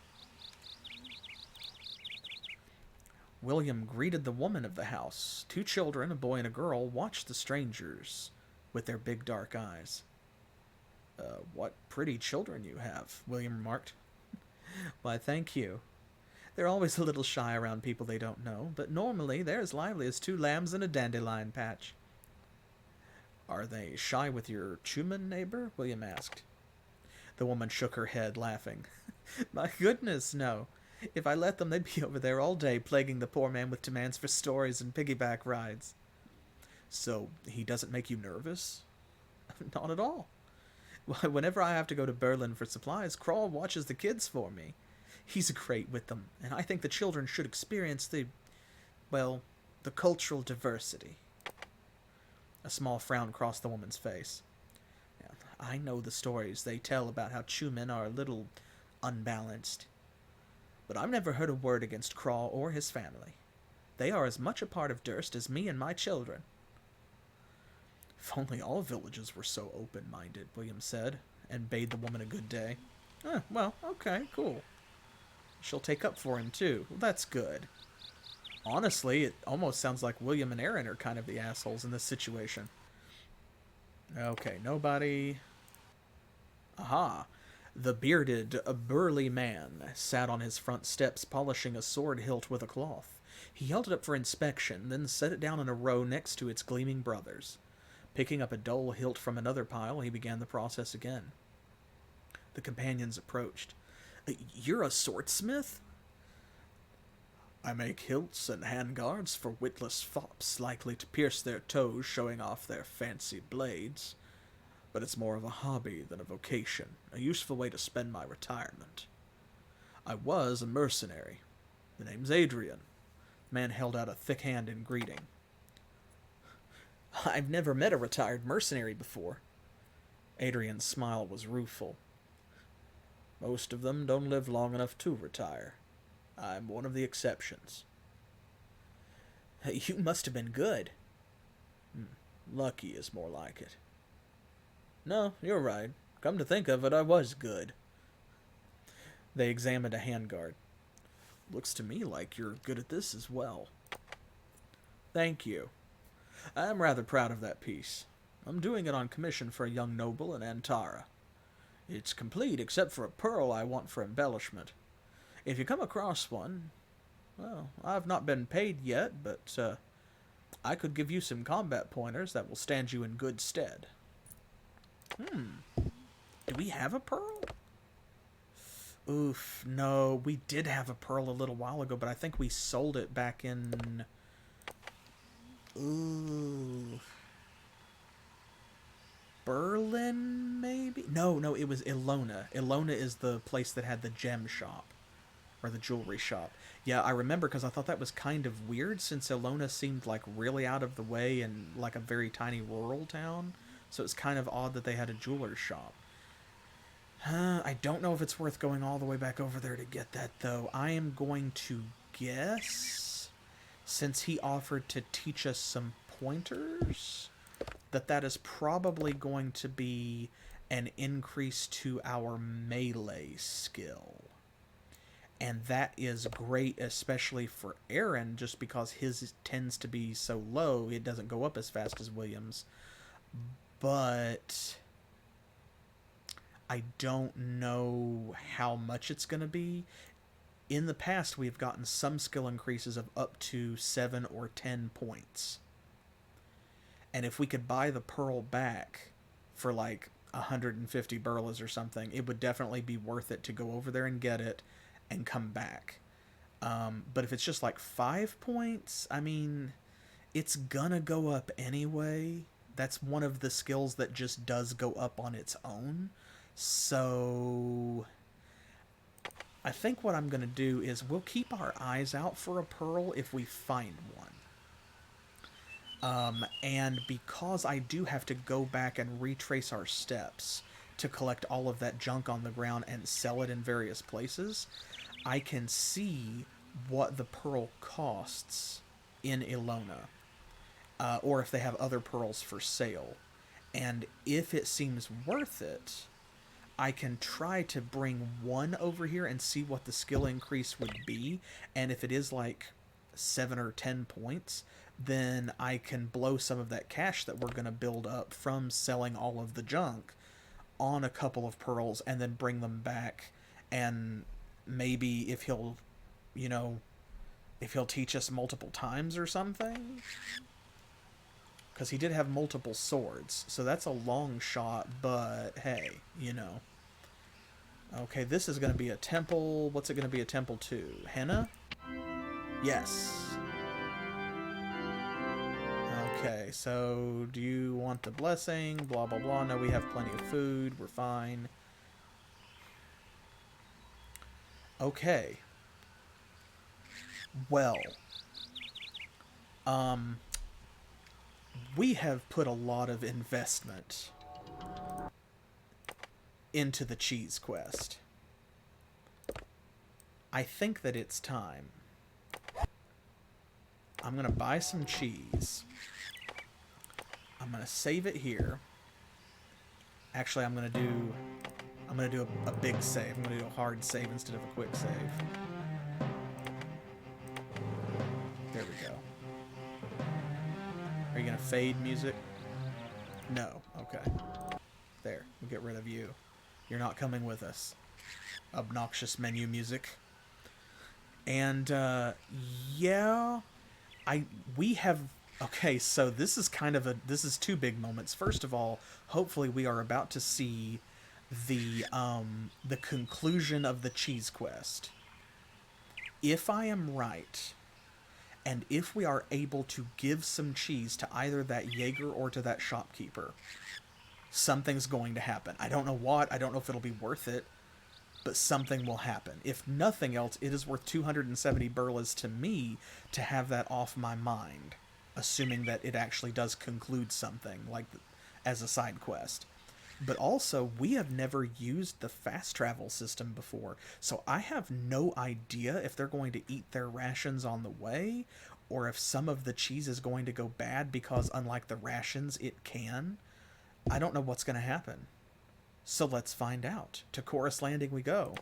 William greeted the woman of the house. 2 children, a boy and a girl, watched the strangers with their big dark eyes. What pretty children you have, William remarked. Why, thank you. They're always a little shy around people they don't know, but normally they're as lively as 2 lambs in a dandelion patch. Are they shy with your Chuman neighbor? William asked. The woman shook her head, laughing. My goodness, no. If I let them, they'd be over there all day, plaguing the poor man with demands for stories and piggyback rides. So, he doesn't make you nervous? Not at all. Whenever I have to go to Berlin for supplies, Kroll watches the kids for me. He's great with them, and I think the children should experience the cultural diversity. A small frown crossed the woman's face. I know the stories they tell about how Chumen are a little unbalanced. But I've never heard a word against Kroll or his family. They are as much a part of Durst as me and my children. If only all villages were so open-minded, William said, and bade the woman a good day. Well, okay, cool. She'll take up for him, too. Well, that's good. Honestly, it almost sounds like William and Aren are kind of the assholes in this situation. Okay, nobody. Aha. The bearded, burly man sat on his front steps polishing a sword hilt with a cloth. He held it up for inspection, then set it down in a row next to its gleaming brothers. Picking up a dull hilt from another pile, he began the process again. The companions approached. "You're a swordsmith?" "I make hilts and handguards for witless fops likely to pierce their toes showing off their fancy blades. But it's more of a hobby than a vocation, a useful way to spend my retirement. I was a mercenary. The name's Adrian." The man held out a thick hand in greeting. "I've never met a retired mercenary before." Adrian's smile was rueful. "Most of them don't live long enough to retire. I'm one of the exceptions." "You must have been good." "Lucky is more like it." "No, you're right. Come to think of it, I was good." They examined a handguard. "Looks to me like you're good at this as well." "Thank you. I'm rather proud of that piece. I'm doing it on commission for a young noble in Antara. It's complete except for a pearl I want for embellishment. If you come across one, well, I've not been paid yet, but I could give you some combat pointers that will stand you in good stead." Do we have a pearl? Oof, no, we did have a pearl a little while ago, but I think we sold it back in... Ooh. Berlin, maybe? No, it was Ilona. Ilona is the place that had the gem shop. Or the jewelry shop. Yeah, I remember because I thought that was kind of weird since Ilona seemed like really out of the way and like a very tiny rural town. So it's kind of odd that they had a jeweler's shop. I don't know if it's worth going all the way back over there to get that, though. I am going to guess, since he offered to teach us some pointers, that is probably going to be an increase to our melee skill. And that is great, especially for Aren, just because his tends to be so low, it doesn't go up as fast as William's. But I don't know how much it's going to be. In the past, we've gotten some skill increases of up to 7 or 10 points. And if we could buy the pearl back for like 150 burlas or something, it would definitely be worth it to go over there and get it and come back. But if it's just like 5 points, I mean, it's gonna go up anyway. That's one of the skills that just does go up on its own. So I think what I'm going to do is we'll keep our eyes out for a pearl if we find one. And because I do have to go back and retrace our steps to collect all of that junk on the ground and sell it in various places, I can see what the pearl costs in Ilona. Or if they have other pearls for sale. And if it seems worth it, I can try to bring one over here and see what the skill increase would be. And if it is like 7 or 10 points, then I can blow some of that cash that we're going to build up from selling all of the junk on a couple of pearls and then bring them back. And maybe if he'll, if he'll teach us multiple times or something. Because he did have multiple swords, so that's a long shot, but hey, Okay, this is going to be a temple. What's it going to be a temple to? Henna? Yes. Okay, so do you want the blessing? Blah, blah, blah. No, we have plenty of food. We're fine. Okay. Well. We have put a lot of investment into the cheese quest. I think that it's time. I'm going to buy some cheese. I'm going to save it here. Actually, I'm going to do a big save. I'm going to do a hard save instead of a quick save. There we go. Are you going to fade music? No. Okay. There. We'll get rid of you. You're not coming with us. Obnoxious menu music. And, yeah, we have, okay, so this is this is two big moments. First of all, hopefully we are about to see the conclusion of the cheese quest. If I am right, and if we are able to give some cheese to either that Jaeger or to that shopkeeper, something's going to happen. I don't know what, I don't know if it'll be worth it, but something will happen. If nothing else, it is worth 270 burlas to me to have that off my mind, assuming that it actually does conclude something, like as a side quest. But also, we have never used the fast travel system before, so I have no idea if they're going to eat their rations on the way, or if some of the cheese is going to go bad because, unlike the rations, it can. I don't know what's going to happen. So let's find out. To Chorus Landing we go.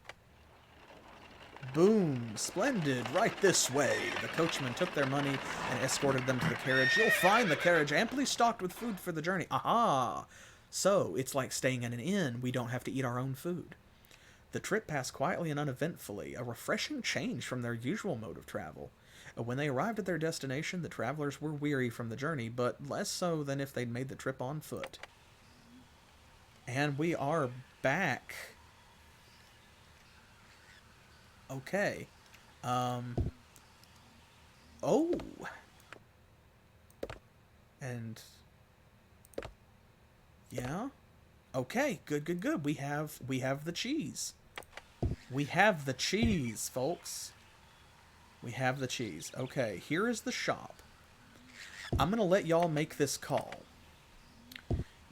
Boom! Splendid! Right this way! The coachman took their money and escorted them to the carriage. You'll find the carriage amply stocked with food for the journey. Aha! So, it's like staying in an inn. We don't have to eat our own food. The trip passed quietly and uneventfully, a refreshing change from their usual mode of travel. When they arrived at their destination, the travelers were weary from the journey, but less so than if they'd made the trip on foot. And we are back. Okay. Oh. And... yeah. Okay, good. We have the cheese. We have the cheese, folks. We have the cheese. Okay, here is the shop. I'm going to let y'all make this call.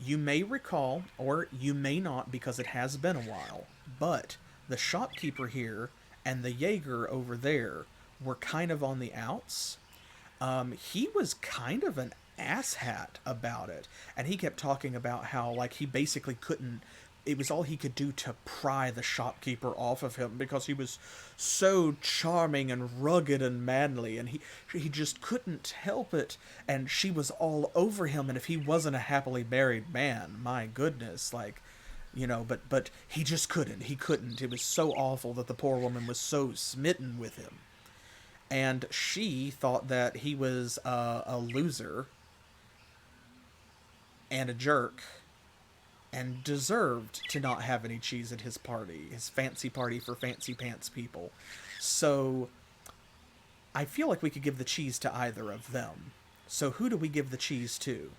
You may recall, or you may not because it has been a while, but the shopkeeper here and the Jaeger over there were kind of on the outs. He was kind of an asshat about it, and he kept talking about how, like, he basically couldn't, it was all he could do to pry the shopkeeper off of him because he was so charming and rugged and manly, and he just couldn't help it, and she was all over him, and if he wasn't a happily married man, my goodness, like, you know, but he just couldn't. It was so awful that the poor woman was so smitten with him. And she thought that he was a loser and a jerk and deserved to not have any cheese at his party, his fancy party for fancy pants people. So I feel like we could give the cheese to either of them. So who do we give the cheese to?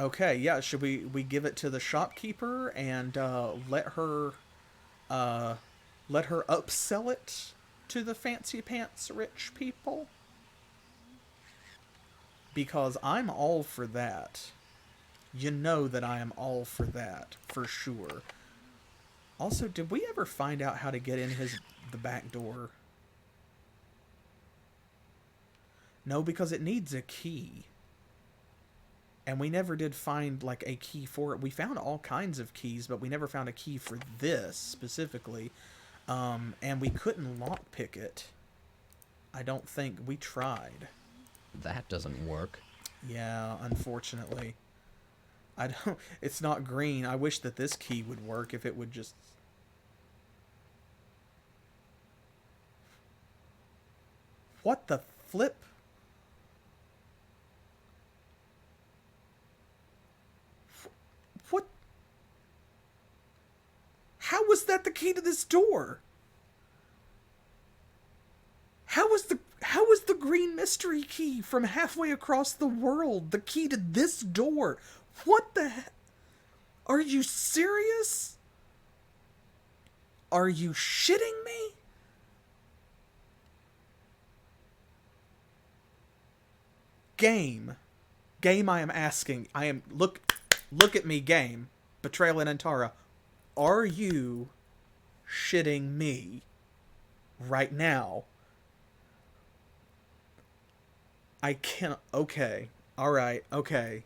Okay, yeah, should we give it to the shopkeeper and let her upsell it to the fancy pants rich people? Because I'm all for that. You know that I am all for that, for sure. Also, did we ever find out how to get in the back door? No, because it needs a key. And we never did find, like, a key for it. We found all kinds of keys, but we never found a key for this, specifically. And we couldn't lockpick it. I don't think. We tried. That doesn't work. Yeah, unfortunately. It's not green. I wish that this key would work if it would just... What the flip? What? How was that the key to this door? How was the green mystery key from halfway across the world the key to this door? What the heck? Are you serious? Are you shitting me? Game, I am asking. Look at me, game. Betrayal and Antara. Are you shitting me right now? I can't. Okay. All right. Okay.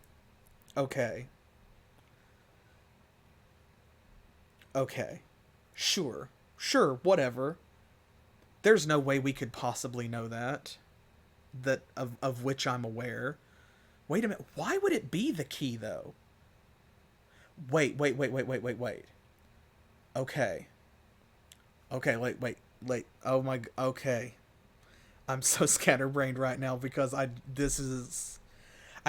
Sure, whatever. There's no way we could possibly know that of which I'm aware. Wait a minute. Why would it be the key, though? Wait. Okay. Okay, wait. Oh my, okay. I'm so scatterbrained right now because I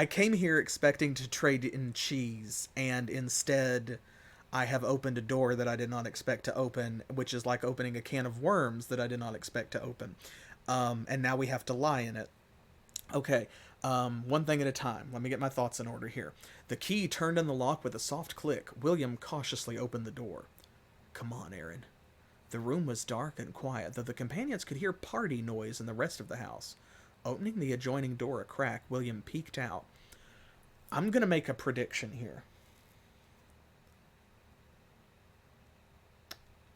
came here expecting to trade in cheese, and instead I have opened a door that I did not expect to open, which is like opening a can of worms that I did not expect to open. And now we have to lie in it. Okay, one thing at a time. Let me get my thoughts in order here. The key turned in the lock with a soft click. William cautiously opened the door. Come on, Aren. The room was dark and quiet, though the companions could hear party noise in the rest of the house. Opening the adjoining door a crack, William peeked out. I'm going to make a prediction here.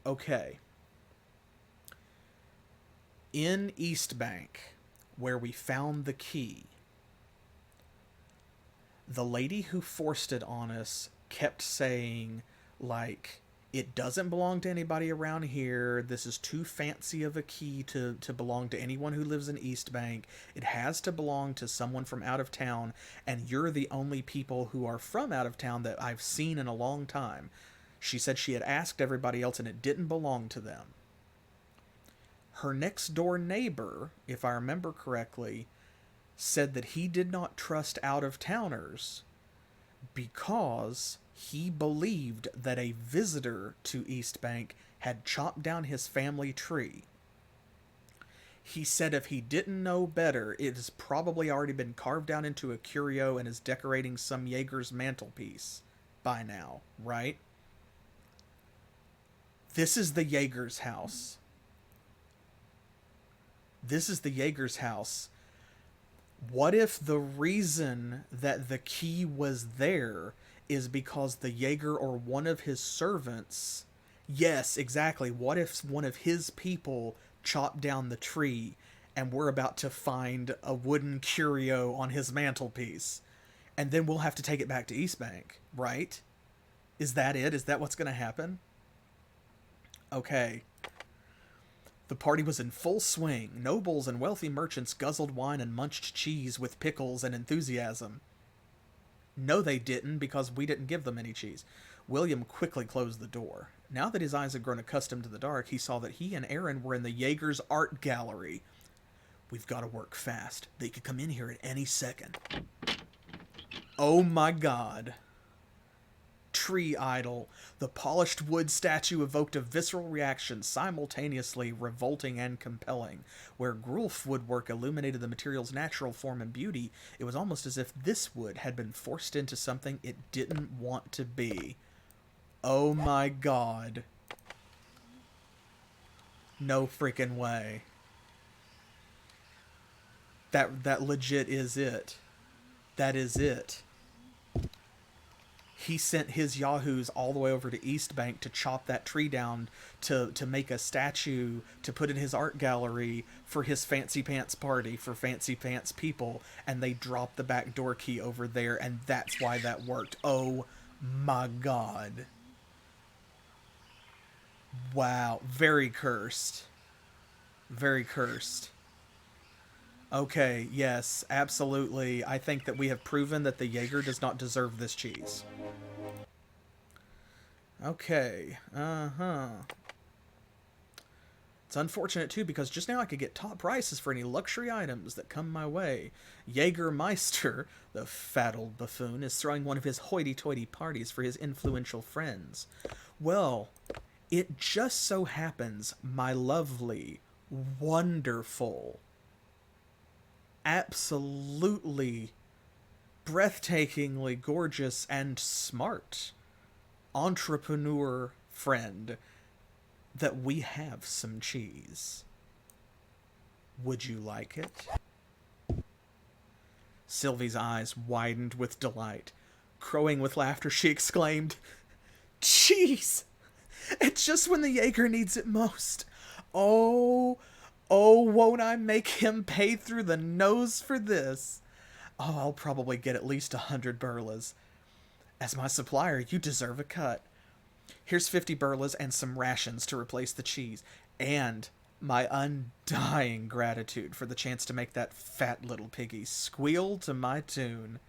Okay. In East Bank, where we found the key, the lady who forced it on us kept saying, like, it doesn't belong to anybody around here. This is too fancy of a key to belong to anyone who lives in East Bank. It has to belong to someone from out of town, and you're the only people who are from out of town that I've seen in a long time. She said she had asked everybody else and it didn't belong to them. Her next door neighbor, if I remember correctly, said that he did not trust out-of-towners because he believed that a visitor to East Bank had chopped down his family tree. He said if he didn't know better, it has probably already been carved down into a curio and is decorating some Jaeger's mantelpiece by now, right? This is the Jaeger's house. This is the Jaeger's house. What if the reason that the key was there is because the Jaeger or one of his servants... Yes, exactly. What if one of his people chopped down the tree and we're about to find a wooden curio on his mantelpiece? And then we'll have to take it back to East Bank, right? Is that it? Is that what's going to happen? Okay. The party was in full swing. Nobles and wealthy merchants guzzled wine and munched cheese with pickles and enthusiasm. No, they didn't, because we didn't give them any cheese. William quickly closed the door. Now that his eyes had grown accustomed to the dark, he saw that he and Aren were in the Jaeger's art gallery. We've got to work fast. They could come in here at any second. Oh my god. Tree idol. The polished wood statue evoked a visceral reaction, simultaneously revolting and compelling. Where Grulf woodwork illuminated the material's natural form and beauty, it was almost as if this wood had been forced into something it didn't want to be. Oh my god. No freaking way. That legit is it. That is it. He sent his yahoos all the way over to East Bank to chop that tree down to make a statue to put in his art gallery for his fancy pants party, for fancy pants people, and they dropped the back door key over there, and that's why that worked. Oh my god. Wow. Very cursed. Very cursed. Okay, yes, absolutely. I think that we have proven that the Jaeger does not deserve this cheese. Okay, It's unfortunate, too, because just now I could get top prices for any luxury items that come my way. Jägermeister, the fat old buffoon, is throwing one of his hoity-toity parties for his influential friends. Well, it just so happens my lovely, wonderful, absolutely breathtakingly gorgeous and smart entrepreneur friend that we have some cheese. Would you like it? Sylvie's eyes widened with delight. Crowing with laughter, she exclaimed, "Cheese! It's just when the Jaeger needs it most. Oh, won't I make him pay through the nose for this? Oh, I'll probably get at least 100 burlas. As my supplier, you deserve a cut. Here's 50 burlas and some rations to replace the cheese, and my undying gratitude for the chance to make that fat little piggy squeal to my tune."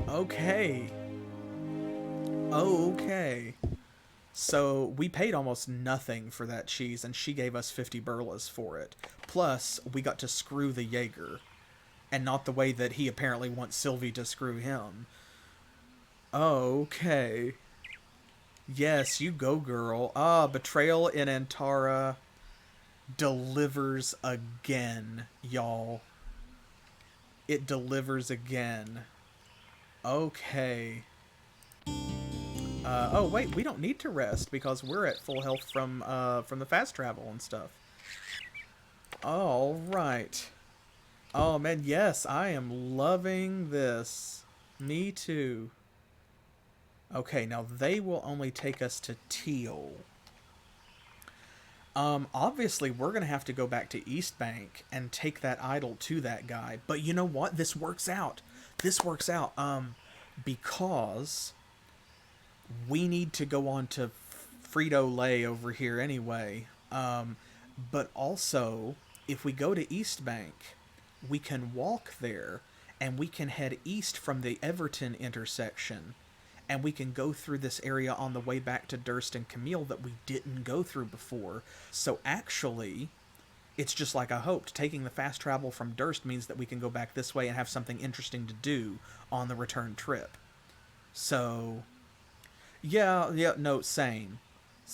Okay. Okay. So we paid almost nothing for that cheese, and she gave us 50 burlas for it. Plus, we got to screw the Jaeger, and not the way that he apparently wants Sylvie to screw him. Okay. Yes, you go, girl. Ah, Betrayal in Antara delivers again, y'all. It delivers again. Okay. Oh wait, we don't need to rest because we're at full health from the fast travel and stuff. All right. Oh man, yes, I am loving this. Me too. Okay, now they will only take us to Teal. Obviously we're gonna have to go back to East Bank and take that idol to that guy. But you know what? This works out. This works out. Because we need to go on to Frito-Lay over here anyway. But also, if we go to East Bank, we can walk there, and we can head east from the Everton intersection, and we can go through this area on the way back to Durst and Camille that we didn't go through before. So actually, it's just like I hoped. Taking the fast travel from Durst means that we can go back this way and have something interesting to do on the return trip. So, yeah, no, same.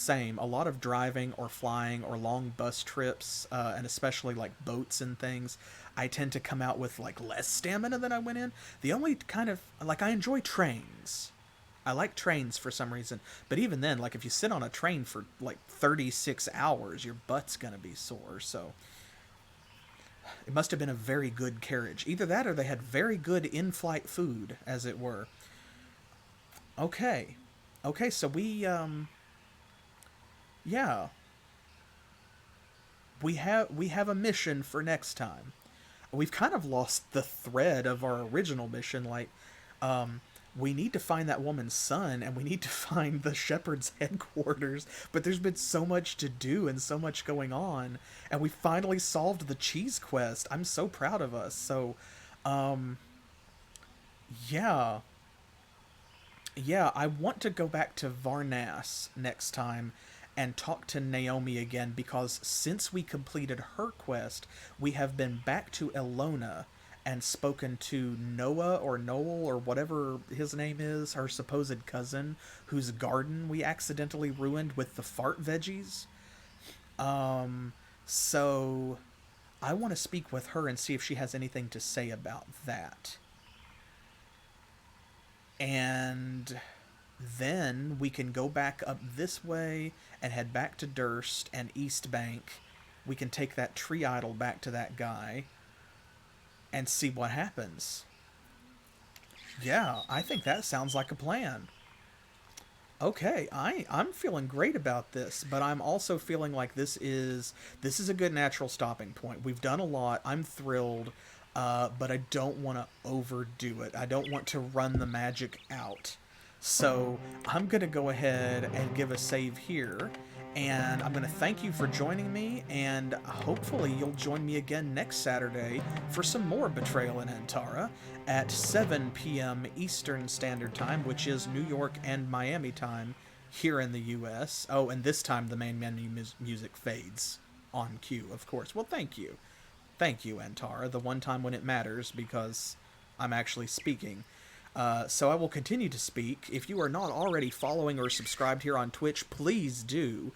A lot of driving or flying or long bus trips, and especially like boats and things, I tend to come out with like less stamina than I went in. The only kind of, like, I enjoy trains. I like trains for some reason, but even then, like, if you sit on a train for like 36 hours, your butt's gonna be sore. So it must have been a very good carriage. Either that or they had very good in-flight food, as it were. Okay, so we yeah, we have a mission for next time. We've kind of lost the thread of our original mission. Like, we need to find that woman's son, and we need to find the shepherd's headquarters, but there's been so much to do and so much going on, and we finally solved the cheese quest. I'm so proud of us. So yeah, I want to go back to Varnas next time and talk to Naomi again, because since we completed her quest, we have been back to Elona and spoken to Noah or Noel or whatever his name is, her supposed cousin, whose garden we accidentally ruined with the fart veggies. So I want to speak with her and see if she has anything to say about that. And then we can go back up this way and head back to Durst and East Bank. We can take that tree idol back to that guy and see what happens. Yeah, I think that sounds like a plan. Okay, I'm feeling great about this, but I'm also feeling like this is a good natural stopping point. We've done a lot. I'm thrilled, but I don't want to overdo it. I don't want to run the magic out. So I'm going to go ahead and give a save here, and I'm going to thank you for joining me, and hopefully you'll join me again next Saturday for some more Betrayal in Antara at 7 p.m. Eastern Standard Time, which is New York and Miami time here in the U.S. Oh, and this time the main menu music fades on cue, of course. Well, thank you. Thank you, Antara, the one time when it matters, because I'm actually speaking. So I will continue to speak. If you are not already following or subscribed here on Twitch, please do.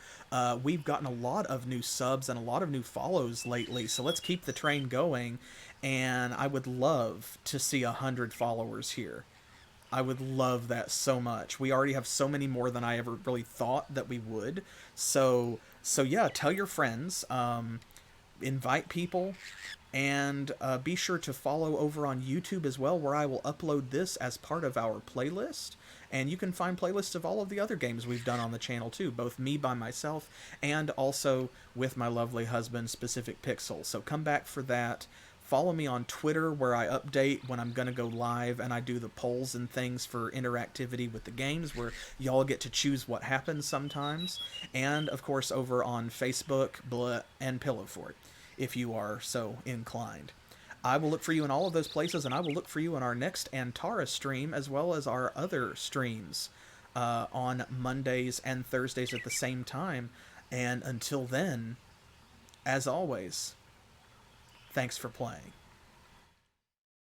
We've gotten a lot of new subs and a lot of new follows lately, so let's keep the train going. And I would love to see 100 followers here. I would love that so much. We already have so many more than I ever really thought that we would. So yeah, tell your friends, invite people. And be sure to follow over on YouTube as well, where I will upload this as part of our playlist. And you can find playlists of all of the other games we've done on the channel too, both me by myself and also with my lovely husband, Specific Pixel. So come back for that. Follow me on Twitter, where I update when I'm going to go live, and I do the polls and things for interactivity with the games, where y'all get to choose what happens sometimes. And, of course, over on Facebook, and Pillow Fort, if you are so inclined. I will look for you in all of those places, and I will look for you in our next Antara stream, as well as our other streams. on Mondays and Thursdays at the same time. And until then, as always, thanks for playing.